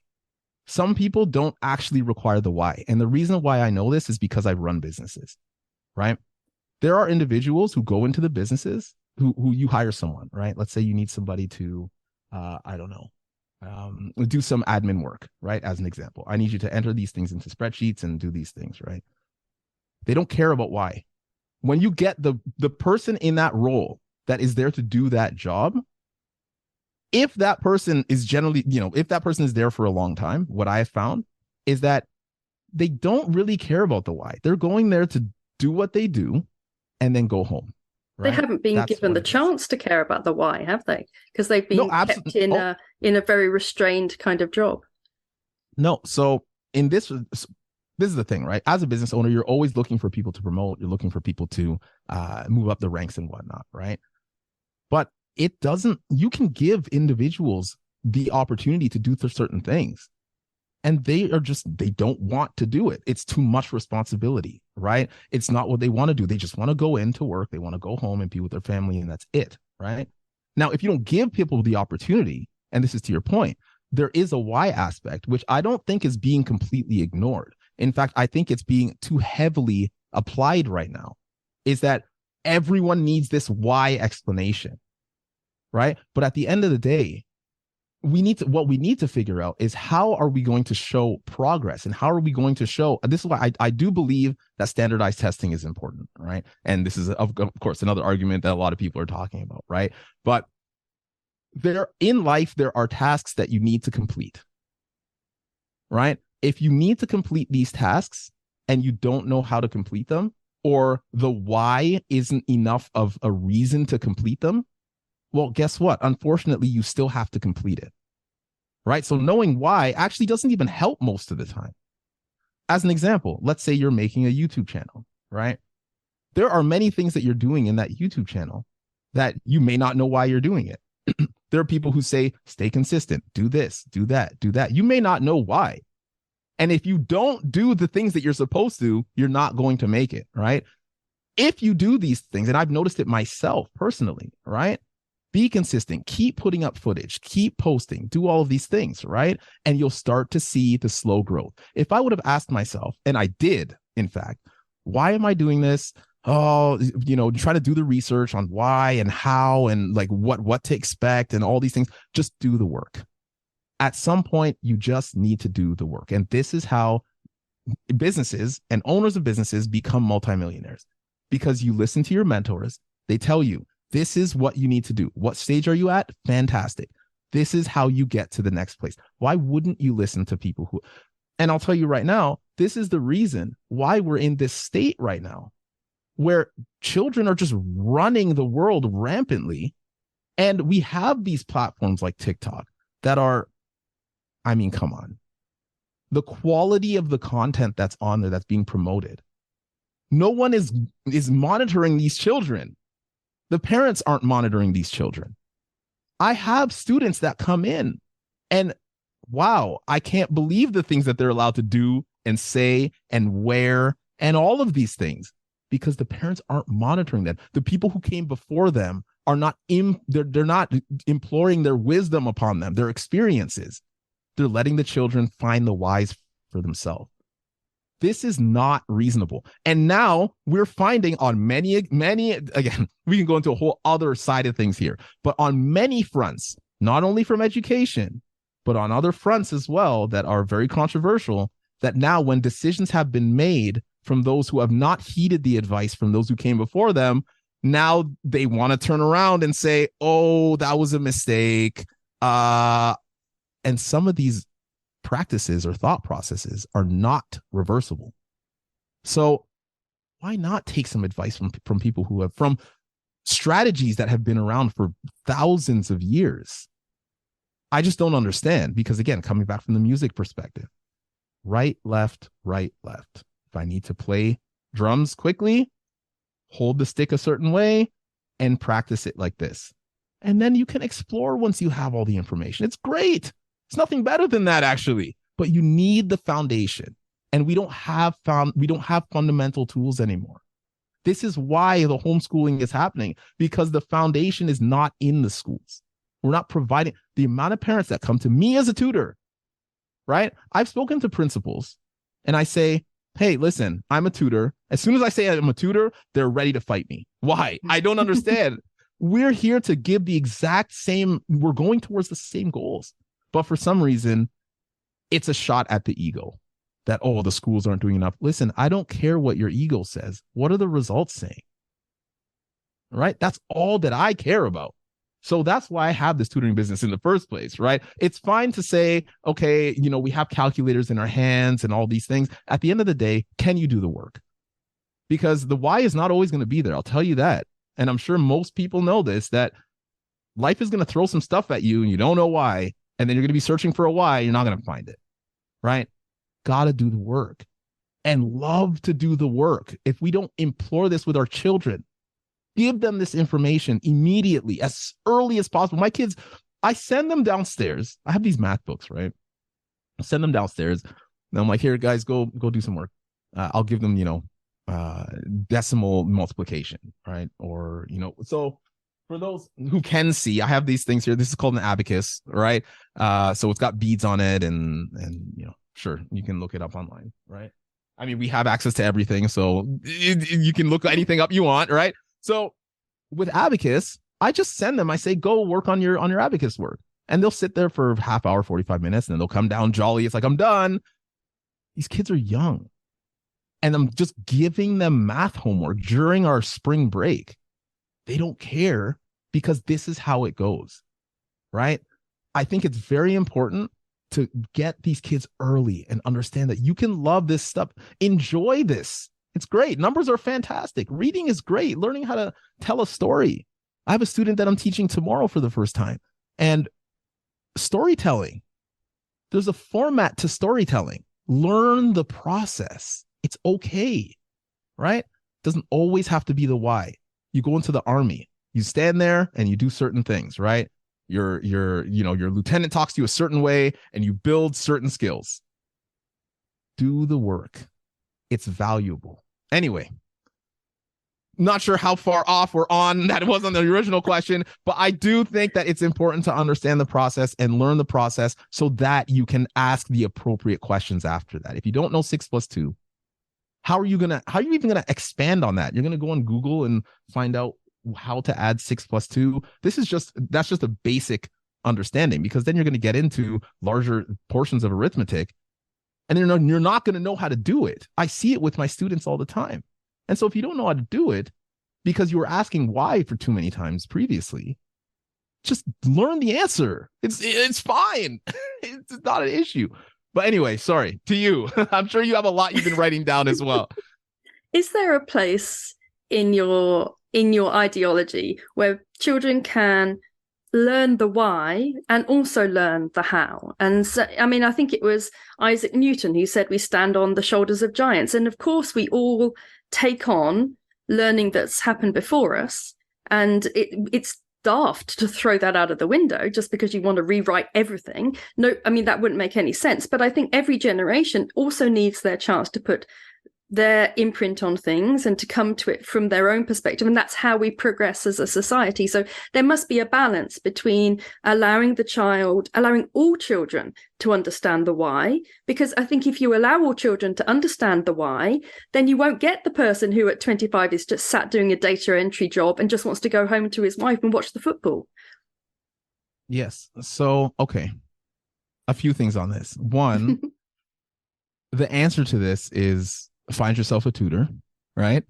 Some people don't actually require the why. And the reason why I know this is because I've run businesses, right? There are individuals who go into the businesses who you hire someone, right? Let's say you need somebody to, do some admin work, right? As an example, I need you to enter these things into spreadsheets and do these things, right? They don't care about why. When you get the person in that role that is there to do that job, if that person is generally, if that person is there for a long time, what I have found is that they don't really care about the why. They're going there to do what they do and then go home. Right? They haven't been given the chance to care about the why, have they? Because they've been kept in a very restrained kind of job. No. So in this is the thing, right? As a business owner, you're always looking for people to promote. You're looking for people to move up the ranks and whatnot, right? But you can give individuals the opportunity to do certain things, and they don't want to do it. It's too much responsibility, right? It's not what they want to do. They just want to go into work. They want to go home and be with their family, and that's it, right? Now, if you don't give people the opportunity, and this is to your point, there is a why aspect, which I don't think is being completely ignored. In fact, I think it's being too heavily applied right now, is that Everyone needs this why explanation, right? But at the end of the day, what we need to figure out is how are we going to show progress, and how are we going to show, this is why I do believe that standardized testing is important, right? And this is of course another argument that a lot of people are talking about, right? But in life, there are tasks that you need to complete, right? If you need to complete these tasks and you don't know how to complete them, or the why isn't enough of a reason to complete them, well, guess what? Unfortunately, you still have to complete it, right? So knowing why actually doesn't even help most of the time. As an example, let's say you're making a YouTube channel, right? There are many things that you're doing in that YouTube channel that you may not know why you're doing it. There are people who say, stay consistent, do this, do that, do that. You may not know why. And if you don't do the things that you're supposed to, you're not going to make it, right? If you do these things, and I've noticed it myself personally, right? Be consistent, keep putting up footage, keep posting, do all of these things, right? And you'll start to see the slow growth. If I would have asked myself, and I did, in fact, why am I doing this? Oh, try to do the research on why and how and like what to expect and all these things. Just do the work. At some point, you just need to do the work. And this is how businesses and owners of businesses become multimillionaires, because you listen to your mentors. They tell you, this is what you need to do. What stage are you at? Fantastic. This is how you get to the next place. Why wouldn't you listen to people who, and I'll tell you right now, this is the reason why we're in this state right now, where children are just running the world rampantly. And we have these platforms like TikTok that are, I mean, come on. The quality of the content that's on there that's being promoted. No one is monitoring these children. The parents aren't monitoring these children. I have students that come in and wow, I can't believe the things that they're allowed to do and say and wear and all of these things, because the parents aren't monitoring them. The people who came before them are not they're not imploring their wisdom upon them, their experiences. They're letting the children find the whys for themselves. This is not reasonable. And now we're finding on many, again, we can go into a whole other side of things here, but on many fronts, not only from education, but on other fronts as well that are very controversial, that now when decisions have been made from those who have not heeded the advice from those who came before them, now they want to turn around and say, oh, that was a mistake. And some of these practices or thought processes are not reversible. So why not take some advice from people who have, from strategies that have been around for thousands of years? I just don't understand, because again, coming back from the music perspective, right, left. If I need to play drums quickly, hold the stick a certain way and practice it like this. And then you can explore once you have all the information. It's great. It's nothing better than that, actually. But you need the foundation. And we don't have fundamental tools anymore. This is why the homeschooling is happening, because the foundation is not in the schools. We're not providing the amount of parents that come to me as a tutor, right? I've spoken to principals and I say, hey, listen, I'm a tutor. As soon as I say I'm a tutor, they're ready to fight me. Why? I don't understand. We're here to give the exact same, we're going towards the same goals. But for some reason, it's a shot at the ego that, oh, the schools aren't doing enough. Listen, I don't care what your ego says. What are the results saying? Right? That's all that I care about. So that's why I have this tutoring business in the first place, right? It's fine to say, okay, we have calculators in our hands and all these things. At the end of the day, can you do the work? Because the why is not always going to be there. I'll tell you that. And I'm sure most people know this, that life is going to throw some stuff at you and you don't know why. And then you're going to be searching for a why. You're not going to find it, right? Got to do the work and love to do the work. If we don't implore this with our children, give them this information immediately, as early as possible. My kids, I send them downstairs. I have these math books, right? I send them downstairs. And I'm like, here, guys, go do some work. I'll give them, decimal multiplication, right? Or, so for those who can see, I have these things here. This is called an abacus, right? So it's got beads on it, and sure, you can look it up online, right? I mean, we have access to everything, so you can look anything up you want, right? So with abacus, I just send them, I say, go work on your abacus work. And they'll sit there for a half hour, 45 minutes, and then they'll come down jolly. It's like, I'm done. These kids are young. And I'm just giving them math homework during our spring break. They don't care because this is how it goes, right? I think it's very important to get these kids early and understand that you can love this stuff. Enjoy this. It's great. Numbers are fantastic. Reading is great. Learning how to tell a story. I have a student that I'm teaching tomorrow for the first time. And storytelling, there's a format to storytelling. Learn the process. It's okay, right? Doesn't always have to be the why. You go into the army, you stand there and you do certain things, right? Your lieutenant talks to you a certain way and you build certain skills. Do the work. It's valuable. Anyway, not sure how far off we're on. That wasn't the original question, but I do think that it's important to understand the process and learn the process so that you can ask the appropriate questions after that. If you don't know 6 + 2, how are you even gonna expand on that? You're gonna go on Google and find out how to add 6 + 2. That's just a basic understanding, because then you're going to get into larger portions of arithmetic and you're not going to know how to do it. I see it with my students all the time. And so if you don't know how to do it because you were asking why for too many times previously, just learn the answer. It's fine. It's not an issue. But anyway, sorry, to you. I'm sure you have a lot you've been writing down as well. Is there a place in your ideology where children can learn the why and also learn the how? And so, I mean, I think it was Isaac Newton who said we stand on the shoulders of giants. And of course, we all take on learning that's happened before us. And it's daft to throw that out of the window just because you want to rewrite everything. No, I mean, that wouldn't make any sense. But I think every generation also needs their chance to put their imprint on things and to come to it from their own perspective. And that's how we progress as a society. So there must be a balance between allowing all children to understand the why, because I think if you allow all children to understand the why, then you won't get the person who at 25 is just sat doing a data entry job and just wants to go home to his wife and watch the football. Yes. So, okay. A few things on this. One, the answer to this is find yourself a tutor, right?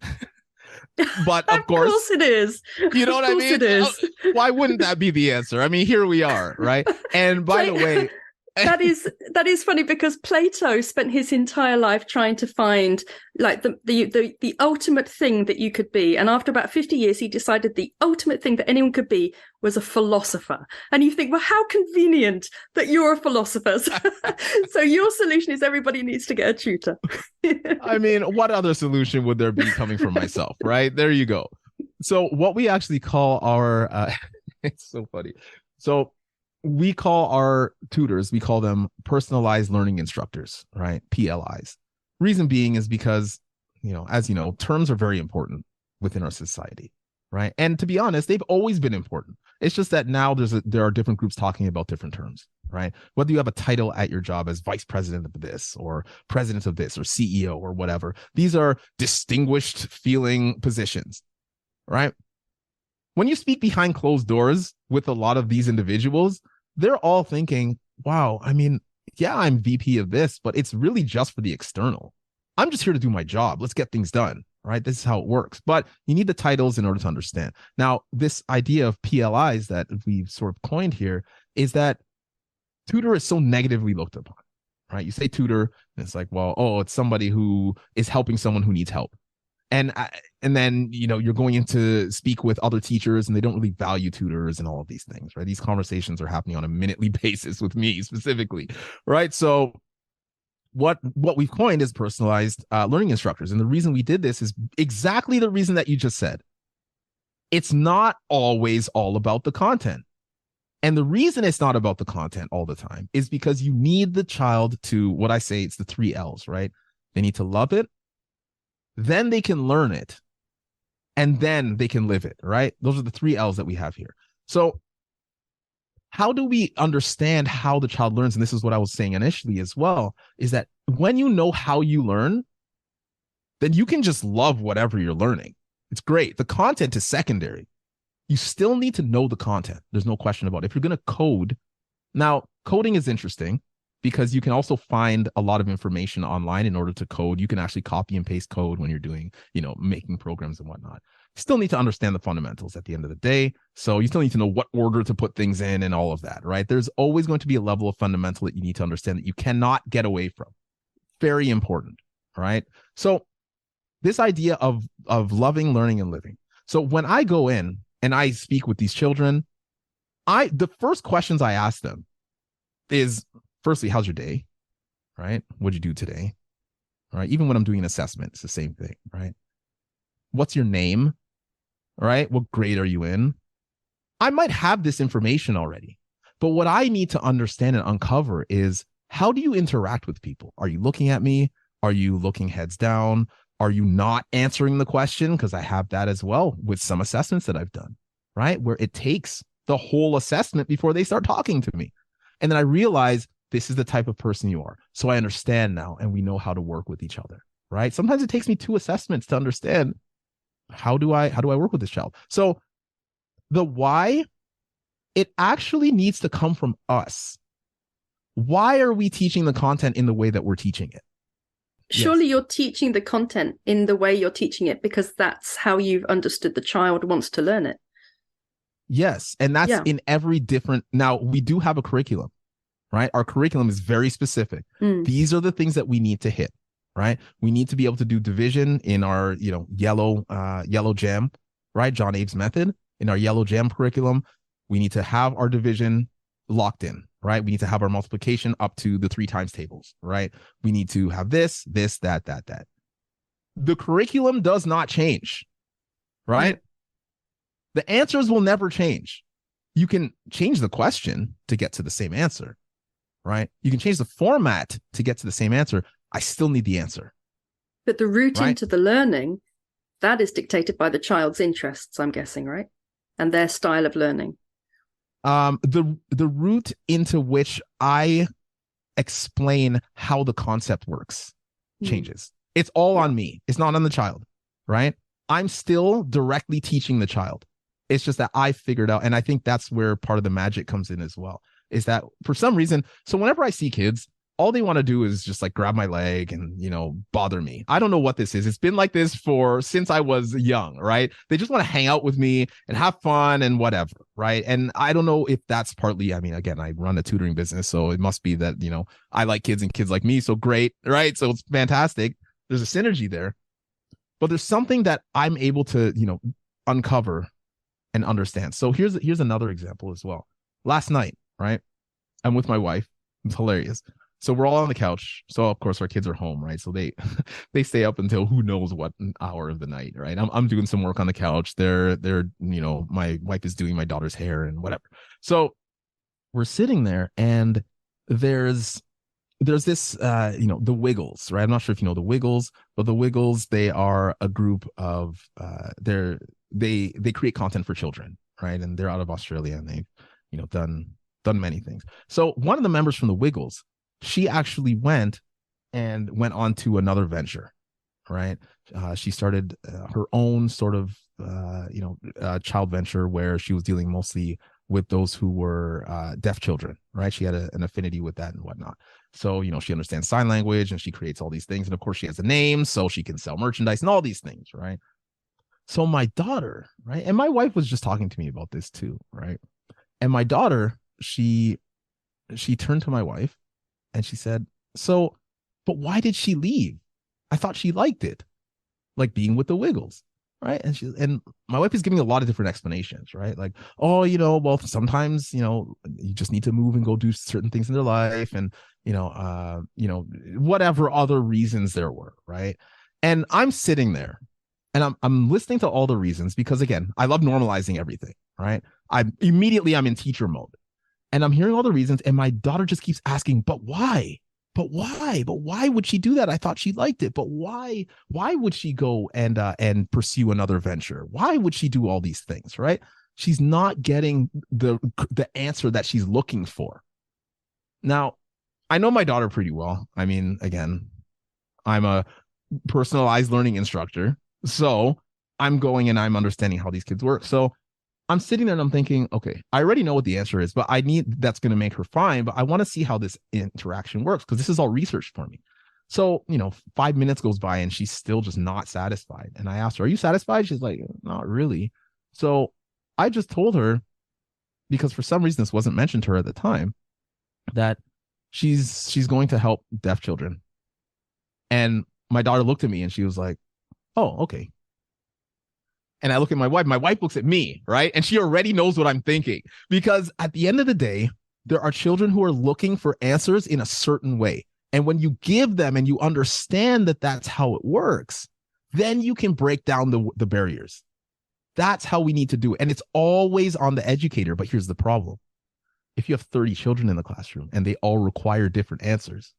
But of course it is. You know what I mean? It is. Why wouldn't that be the answer? I mean, here we are, right? And by the way, that is funny, because Plato spent his entire life trying to find like the ultimate thing that you could be, and after about 50 years he decided the ultimate thing that anyone could be was a philosopher. And you think, well, how convenient that you're a philosopher. So your solution is everybody needs to get a tutor. I mean, what other solution would there be coming from myself, right? There you go. So what we actually call our it's so funny. So we call our tutors, we call them personalized learning instructors, right? PLIs. Reason being is because, as you know, terms are very important within our society, right? And to be honest, they've always been important. It's just that now there are different groups talking about different terms, right? Whether you have a title at your job as vice president of this or president of this or CEO or whatever, these are distinguished feeling positions, right? When you speak behind closed doors with a lot of these individuals, they're all thinking, wow, I mean, yeah, I'm VP of this, but it's really just for the external. I'm just here to do my job. Let's get things done, right? This is how it works. But you need the titles in order to understand. Now, this idea of PLIs that we've sort of coined here is that tutor is so negatively looked upon, right? You say tutor, and it's like, well, it's somebody who is helping someone who needs help. And then, you're going in to speak with other teachers and they don't really value tutors and all of these things, right? These conversations are happening on a minutely basis with me specifically, right? So what we've coined is personalized learning instructors. And the reason we did this is exactly the reason that you just said. It's not always all about the content. And the reason it's not about the content all the time is because you need the child to, what I say, it's the 3 L's, right? They need to love it. Then they can learn it, and then they can live it, right? Those are the 3 L's that we have here. So how do we understand how the child learns? And this is what I was saying initially as well, is that when you know how you learn, then you can just love whatever you're learning. It's great. The content is secondary. You still need to know the content. There's no question about it. If you're going to code, now coding is interesting because you can also find a lot of information online in order to code. You can actually copy and paste code when you're doing, making programs and whatnot. You still need to understand the fundamentals at the end of the day. So you still need to know what order to put things in and all of that, right? There's always going to be a level of fundamental that you need to understand that you cannot get away from. Very important, right? So this idea of loving, learning, and living. So when I go in and I speak with these children, the first questions I ask them is, firstly, how's your day? Right? What'd you do today? Right? Even when I'm doing an assessment, it's the same thing, right? What's your name? Right? What grade are you in? I might have this information already, but what I need to understand and uncover is, how do you interact with people? Are you looking at me? Are you looking heads down? Are you not answering the question? Because I have that as well with some assessments that I've done, right? Where it takes the whole assessment before they start talking to me. And then I realize this is the type of person you are. So I understand now, and we know how to work with each other, right? Sometimes it takes me 2 assessments to understand how do I work with this child. So the why, it actually needs to come from us. Why are we teaching the content in the way that we're teaching it? Surely you're teaching the content in the way you're teaching it because that's how you've understood the child wants to learn it. Yes. And that's in every different. Now, we do have a curriculum, right? Our curriculum is very specific. These are the things that we need to hit, right? We need to be able to do division in our, yellow jam, right? John Abe's method. In our yellow jam curriculum, we need to have our division locked in, right? We need to have our multiplication up to the 3 times tables, right? We need to have this, that. The curriculum does not change, right? The answers will never change. You can change the question to get to the same answer, right? You can change the format to get to the same answer. I still need the answer. But the route into the learning, that is dictated by the child's interests, I'm guessing, right? And their style of learning. The route into which I explain how the concept works changes. It's all on me. It's not on the child, right? I'm still directly teaching the child. It's just that I figured out, and I think that's where part of the magic comes in as well, is that for some reason, so whenever I see kids, all they want to do is just like grab my leg and, bother me. I don't know what this is. It's been like this since I was young, right? They just want to hang out with me and have fun and whatever, right? And I don't know if that's partly, again, I run a tutoring business, so it must be that, I like kids and kids like me. So great, right? So it's fantastic. There's a synergy there. But there's something that I'm able to, uncover and understand. So here's another example as well. Last night, right? I'm with my wife. It's hilarious. So we're all on the couch. So of course our kids are home, right? So they stay up until who knows what hour of the night, right? I'm doing some work on the couch. They're my wife is doing my daughter's hair and whatever. So we're sitting there, and there's this the Wiggles, right? I'm not sure if you know the Wiggles, but the Wiggles, they are a group of they create content for children, right? And they're out of Australia, and they've done many things. So one of the members from the Wiggles, she actually went on to another venture, right? She started her own sort of child venture where she was dealing mostly with those who were deaf children, right? She had an affinity with that and whatnot. So, she understands sign language, and she creates all these things. And of course, she has a name, so she can sell merchandise and all these things, right? So my daughter, right? And my wife was just talking to me about this too, right? And my daughter, she turned to my wife and she said, so, but why did she leave? I thought she liked it, like being with the Wiggles, right? And my wife is giving a lot of different explanations, right? Like, oh, well, sometimes, you just need to move and go do certain things in their life, and whatever other reasons there were, right? And I'm sitting there and I'm listening to all the reasons, because again, I love normalizing everything, right? I'm in teacher mode, and I'm hearing all the reasons, and my daughter just keeps asking, but why? But why would she do that? I thought she liked it. But why would she go and pursue another venture? Why would she do all these things, right? She's not getting the answer that she's looking for. Now, I know my daughter pretty well. Again, I'm a personalized learning instructor. So I'm going and I'm understanding how these kids work. So I'm sitting there and I'm thinking, okay, I already know what the answer is, but I need that's going to make her fine. But I want to see how this interaction works because this is all research for me. So, 5 minutes goes by and she's still just not satisfied. And I asked her, are you satisfied? She's like, not really. So I just told her, because for some reason this wasn't mentioned to her at the time, that she's going to help deaf children. And my daughter looked at me and she was like, oh, okay. And I look at my wife looks at me, right? And she already knows what I'm thinking, because at the end of the day, there are children who are looking for answers in a certain way. And when you give them and you understand that that's how it works, then you can break down the barriers. That's how we need to do it. And it's always on the educator. But here's the problem. If you have 30 children in the classroom and they all require different answers,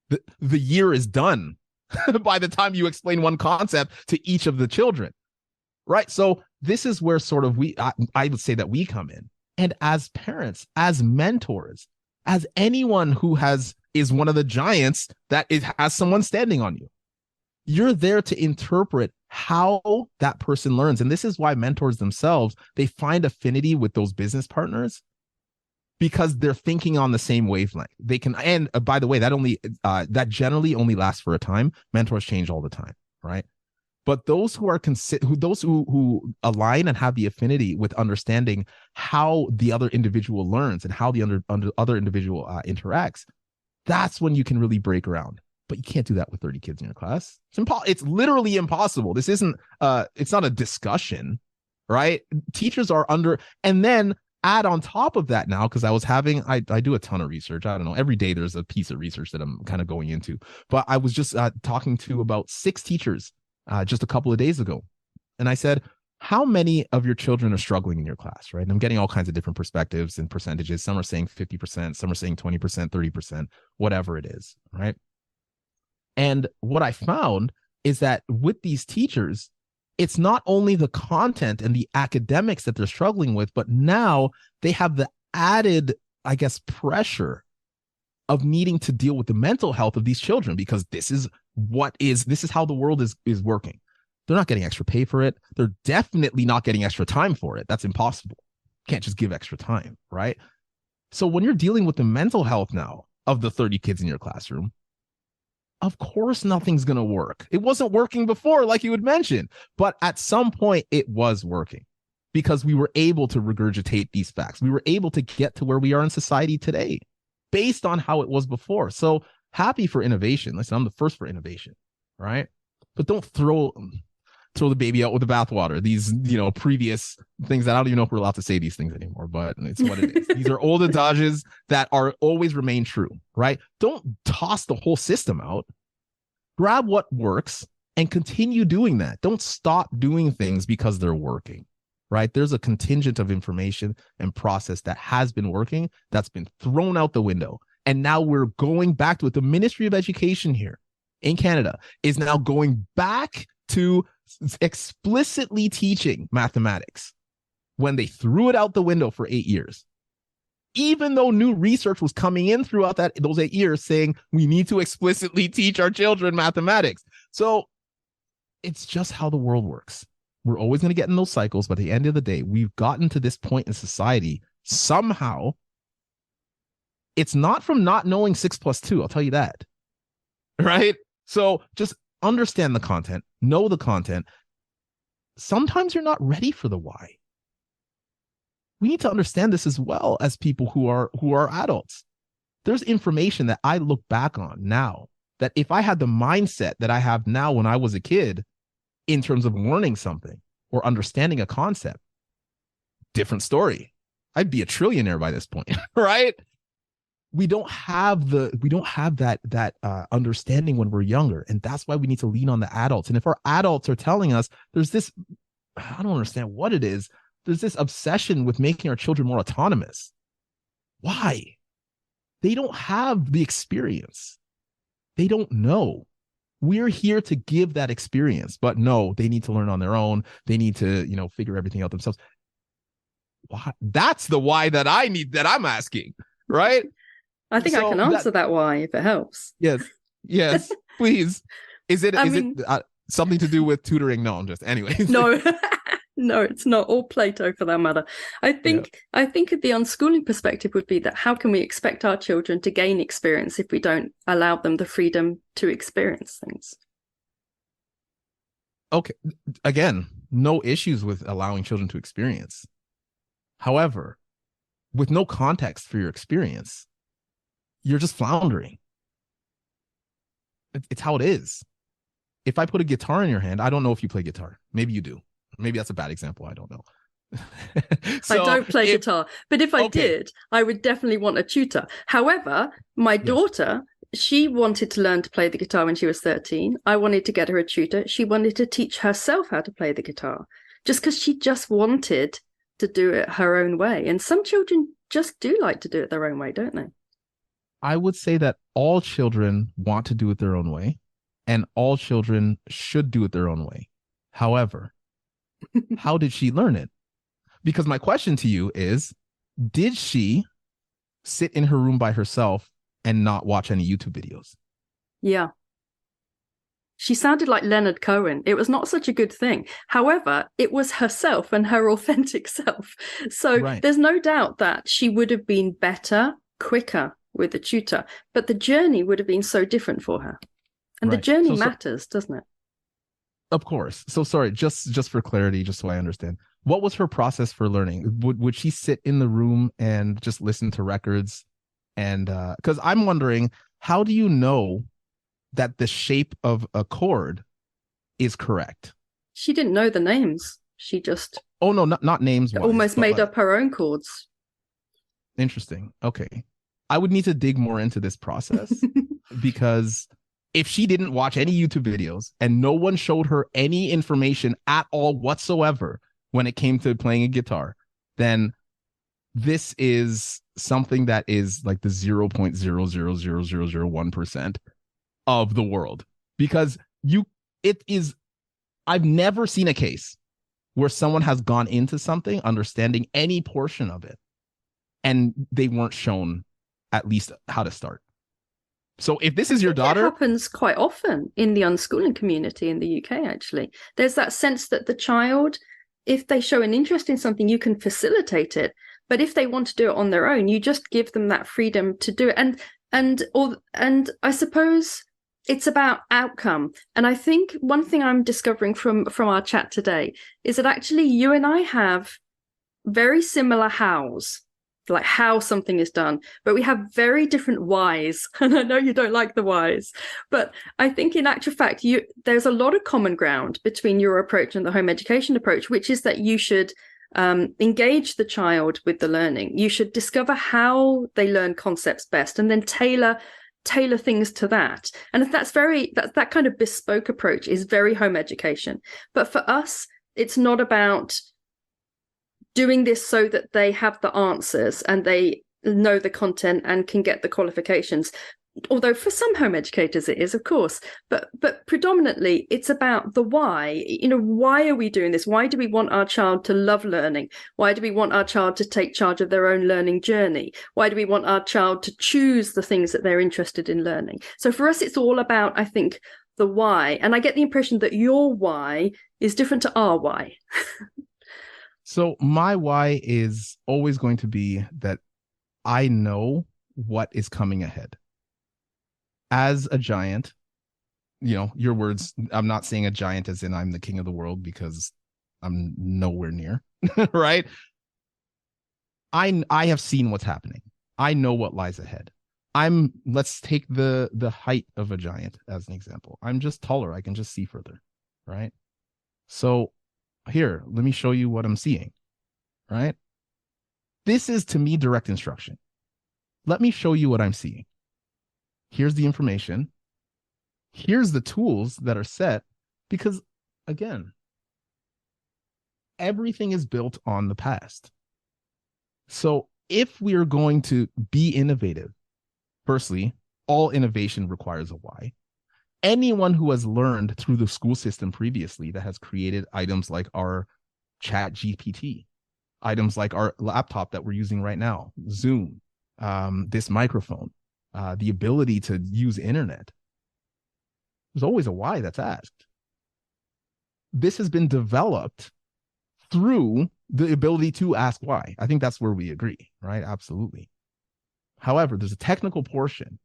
the year is done by the time you explain one concept to each of the children, right? So this is where sort of I would say that we come in. And as parents, as mentors, as anyone who is one of the giants that has someone standing on you, you're there to interpret how that person learns. And this is why mentors themselves, they find affinity with those business partners, because they're thinking on the same wavelength. They can, and by the way, that generally only lasts for a time. Mentors change all the time, right? But those who align and have the affinity with understanding how the other individual learns and how the other individual interacts, that's when you can really break around. But you can't do that with 30 kids in your class. It's literally impossible. This isn't it's not a discussion, right? Teachers are and then add on top of that now, because I do a ton of research. I don't know, every day there's a piece of research that I'm kind of going into. But I was just talking to about 6 teachers just a couple of days ago. And I said, how many of your children are struggling in your class, right? And I'm getting all kinds of different perspectives and percentages. Some are saying 50%, some are saying 20%, 30%, whatever it is, right? And what I found is that with these teachers, it's not only the content and the academics that they're struggling with, but now they have the added, I guess, pressure of needing to deal with the mental health of these children, because this is how the world is working. They're not getting extra pay for it. They're definitely not getting extra time for it. That's impossible. Can't just give extra time, right? So when you're dealing with the mental health now of the 30 kids in your classroom, of course, nothing's going to work. It wasn't working before, like you had mentioned, but at some point it was working because we were able to regurgitate these facts. We were able to get to where we are in society today based on how it was before. So happy for innovation. Listen, I'm the first for innovation, right? But don't throw the baby out with the bathwater. These, previous things that I don't even know if we're allowed to say these things anymore, but it's what it is. These are old adages that are always remain true, right? Don't toss the whole system out. Grab what works and continue doing that. Don't stop doing things because they're working, right? There's a contingent of information and process that has been working that's been thrown out the window. And now we're going back to it. The Ministry of Education here in Canada is now going back to explicitly teaching mathematics when they threw it out the window for 8 years. Even though new research was coming in throughout those 8 years saying we need to explicitly teach our children mathematics. So it's just how the world works. We're always going to get in those cycles, but at the end of the day, we've gotten to this point in society somehow. It's not from not knowing 6 + 2, I'll tell you that, right? So just understand the content, know the content. Sometimes you're not ready for the why. We need to understand this as well as people who are adults. There's information that I look back on now that if I had the mindset that I have now when I was a kid in terms of learning something or understanding a concept, different story. I'd be a trillionaire by this point, right? We don't have that understanding when we're younger. And that's why we need to lean on the adults. And if our adults are telling us there's this, I don't understand what it is. There's this obsession with making our children more autonomous. Why? They don't have the experience. They don't know. We're here to give that experience, but no, they need to learn on their own. They need to, figure everything out themselves. Why? That's the why that I'm asking, right? I think I can answer that why, if it helps. Yes, please. Something to do with tutoring? No, I'm just anyway. No, no, it's not. All Plato for that matter. I think the unschooling perspective would be that how can we expect our children to gain experience if we don't allow them the freedom to experience things? Okay, again, no issues with allowing children to experience. However, with no context for your experience, you're just floundering. It's how it is. If I put a guitar in your hand, I don't know if you play guitar. Maybe you do. Maybe that's a bad example. I don't know. So I don't play guitar, but if I did, I would definitely want a tutor. However, my daughter, she wanted to learn to play the guitar when she was 13. I wanted to get her a tutor. She wanted to teach herself how to play the guitar just because she just wanted to do it her own way. And some children just do like to do it their own way, don't they? I would say that all children want to do it their own way, and all children should do it their own way. However, how did she learn it? Because my question to you is, did she sit in her room by herself and not watch any YouTube videos? Yeah. She sounded like Leonard Cohen. It was not such a good thing. However, it was herself and her authentic self. So there's no doubt that she would have been better, quicker with a tutor, but the journey would have been so different for her. And the journey matters, doesn't it? Of course. So sorry, just for clarity, just so I understand. What was her process for learning? Would she sit in the room and just listen to records? And because I'm wondering, how do you know that the shape of a chord is correct? She didn't know the names. She just not names wise, almost made up her own chords. Interesting. Okay. I would need to dig more into this process because if she didn't watch any YouTube videos and no one showed her any information at all whatsoever when it came to playing a guitar, then this is something that is like the 0.0000001% of the world, because I've never seen a case where someone has gone into something understanding any portion of it and they weren't shown at least how to start. So if this is your daughter, it happens quite often in the unschooling community in the UK. Actually, there's that sense that the child, if they show an interest in something, you can facilitate it, but if they want to do it on their own, you just give them that freedom to do it. And I suppose it's about outcome. And I think one thing I'm discovering from our chat today is that actually you and I have very similar hows, like how something is done, but we have very different whys. And I know you don't like the whys, but I think in actual fact, there's a lot of common ground between your approach and the home education approach, which is that you should engage the child with the learning. You should discover how they learn concepts best and then tailor things to that. And that kind of bespoke approach is very home education. But for us, it's not about doing this so that they have the answers and they know the content and can get the qualifications. Although for some home educators it is, of course, but predominantly it's about the why. Why are we doing this? Why do we want our child to love learning? Why do we want our child to take charge of their own learning journey? Why do we want our child to choose the things that they're interested in learning? So for us, it's all about, I think, the why. And I get the impression that your why is different to our why. So my why is always going to be that I know what is coming ahead. As a giant, your words, I'm not saying a giant as in I'm the king of the world, because I'm nowhere near, right? I have seen what's happening. I know what lies ahead. Let's take the height of a giant as an example. I'm just taller. I can just see further, right? So here, let me show you what I'm seeing, right? This is, to me, direct instruction. Let me show you what I'm seeing. Here's the information. Here's the tools that are set, because, again, everything is built on the past. So if we are going to be innovative, firstly, all innovation requires a why. Anyone who has learned through the school system previously that has created items like our Chat GPT, items like our laptop that we're using right now, Zoom, this microphone, the ability to use internet, there's always a why that's asked. this has been developed through the ability to ask why. I think that's where we agree, right? Absolutely. However, there's a technical portion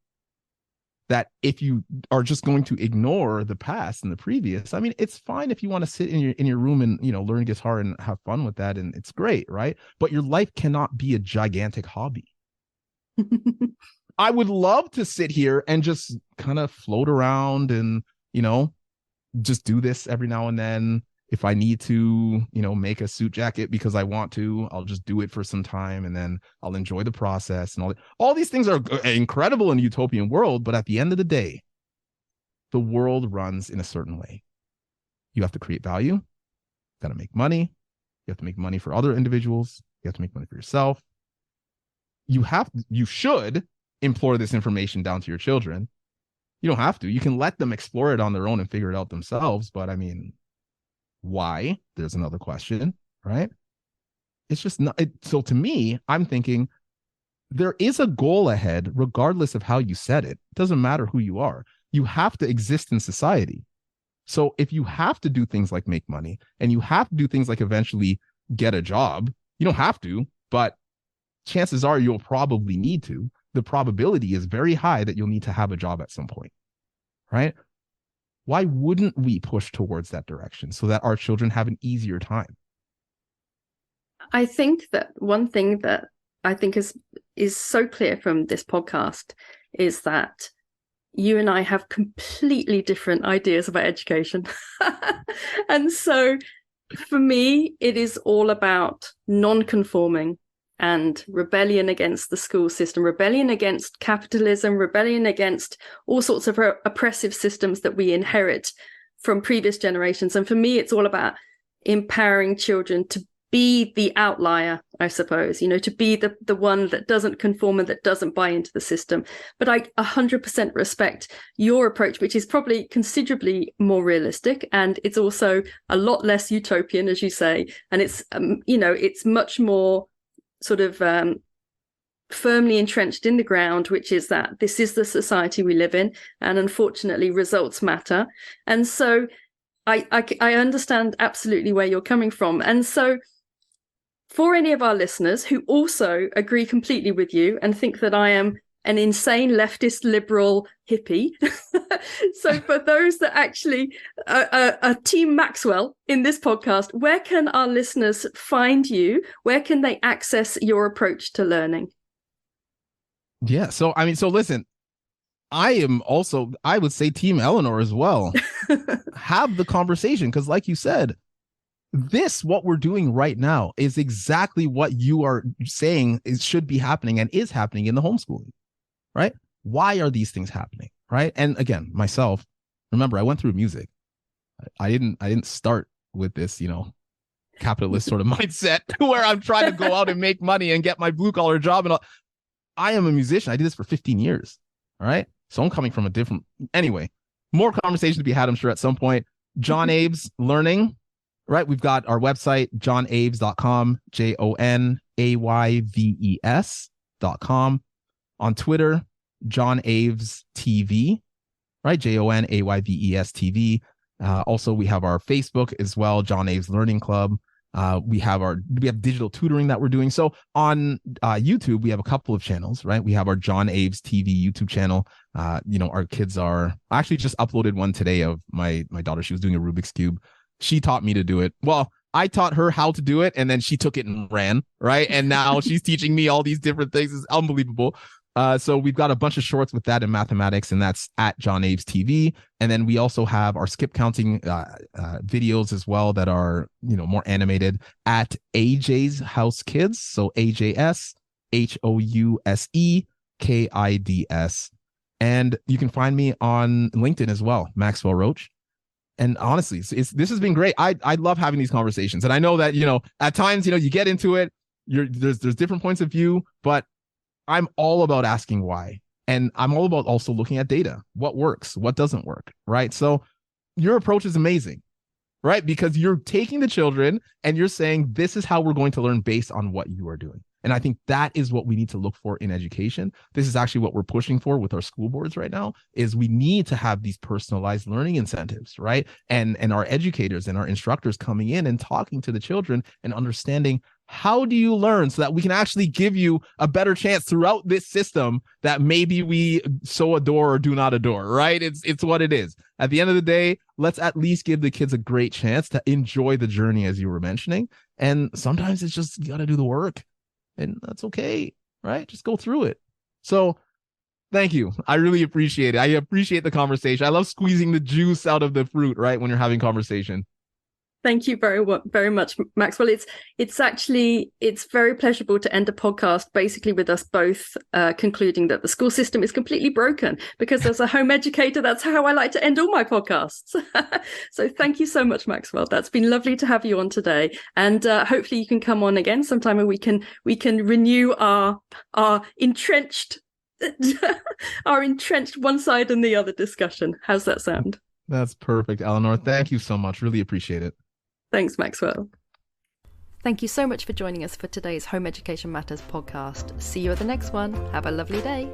that if you are just going to ignore the past and the previous, I mean, it's fine if you want to sit in your room and, learn guitar and have fun with that, and it's great, right? But your life cannot be a gigantic hobby. I would love to sit here and just kind of float around and, just do this every now and then. If I need to, make a suit jacket because I want to, I'll just do it for some time, and then I'll enjoy the process and all these things are incredible in a utopian world. But at the end of the day, the world runs in a certain way. You have to create value. You got to make money. You have to make money for other individuals. You have to make money for yourself. You should implore this information down to your children. You don't have to. You can let them explore it on their own and figure it out themselves. But I mean, why? There's another question, right? It's just not. So to me, I'm thinking there is a goal ahead, regardless of how you set it. It doesn't matter who you are. You have to exist in society. So if you have to do things like make money, and you have to do things like eventually get a job, you don't have to, but chances are you'll probably need to. The probability is very high that you'll need to have a job at some point, right? Why wouldn't we push towards that direction so that our children have an easier time? I think that one thing that I think is so clear from this podcast is that you and I have completely different ideas about education. And so for me, it is all about non-conforming and rebellion against the school system, rebellion against capitalism, rebellion against all sorts of oppressive systems that we inherit from previous generations. And for me, it's all about empowering children to be the outlier, I suppose, to be the one that doesn't conform and that doesn't buy into the system. But I 100% respect your approach, which is probably considerably more realistic. And it's also a lot less utopian, as you say. And it's, it's much more sort of firmly entrenched in the ground, which is that this is the society we live in, and unfortunately results matter. And so I understand absolutely where you're coming from. And so for any of our listeners who also agree completely with you and think that I am an insane leftist liberal hippie, so for those that actually are Team Maxwell in this podcast, where can our listeners find you? Where can they access your approach to learning? Yeah, so listen, I am also, I would say, Team Eleanor as well. Have the conversation, because like you said, what we're doing right now is exactly what you are saying should be happening and is happening in the homeschooling, right? Why are these things happening, right? And again, myself, remember, I went through music. I didn't start with this, capitalist sort of mindset where I'm trying to go out and make money and get my blue collar job and all. I am a musician. I did this for 15 years. All right. So I'm coming from a different, anyway, more conversation to be had, I'm sure, at some point. John Aves Learning, right? We've got our website, johnaves.com, JONAYVES.com. On Twitter, John Aves TV, right? JONAYVES TV. Also, we have our Facebook as well, John Aves Learning Club. We have digital tutoring that we're doing. So on YouTube, we have a couple of channels, right? We have our John Aves TV YouTube channel. Our kids I actually just uploaded one today of my daughter. She was doing a Rubik's Cube. She taught me to do it. Well, I taught her how to do it, and then she took it and ran, right? And now she's teaching me all these different things. It's unbelievable. So we've got a bunch of shorts with that in mathematics, and that's at John Aves TV. And then we also have our skip counting videos as well that are, more animated at AJ's House Kids. So AJSHOUSEKIDS. And you can find me on LinkedIn as well, Maxwell Roach. And honestly, this has been great. I love having these conversations. And I know that, at times, you get into it, there's different points of view, but I'm all about asking why. And I'm all about also looking at data. What works? What doesn't work? Right? So your approach is amazing. right? Because you're taking the children and you're saying, this is how we're going to learn based on what you are doing. And I think that is what we need to look for in education. This is actually what we're pushing for with our school boards right now, is we need to have these personalized learning incentives, right? And our educators and our instructors coming in and talking to the children and understanding, how do you learn, so that we can actually give you a better chance throughout this system that maybe we so adore or do not adore, right? It's what it is. At the end of the day, let's at least give the kids a great chance to enjoy the journey, as you were mentioning. And sometimes it's just, you got to do the work. And that's okay, right? Just go through it. So thank you. I really appreciate it. I appreciate the conversation. I love squeezing the juice out of the fruit, right, when you're having conversation. Thank you very much, Maxwell. It's very pleasurable to end a podcast basically with us both concluding that the school system is completely broken, because as a home educator, that's how I like to end all my podcasts. So thank you so much, Maxwell. That's been lovely to have you on today. And hopefully you can come on again sometime and we can renew our entrenched one side and the other discussion. How's that sound? That's perfect, Eleanor. Thank you so much. Really appreciate it. Thanks, Maxwell. Thank you so much for joining us for today's Home Education Matters podcast. See you at the next one. Have a lovely day.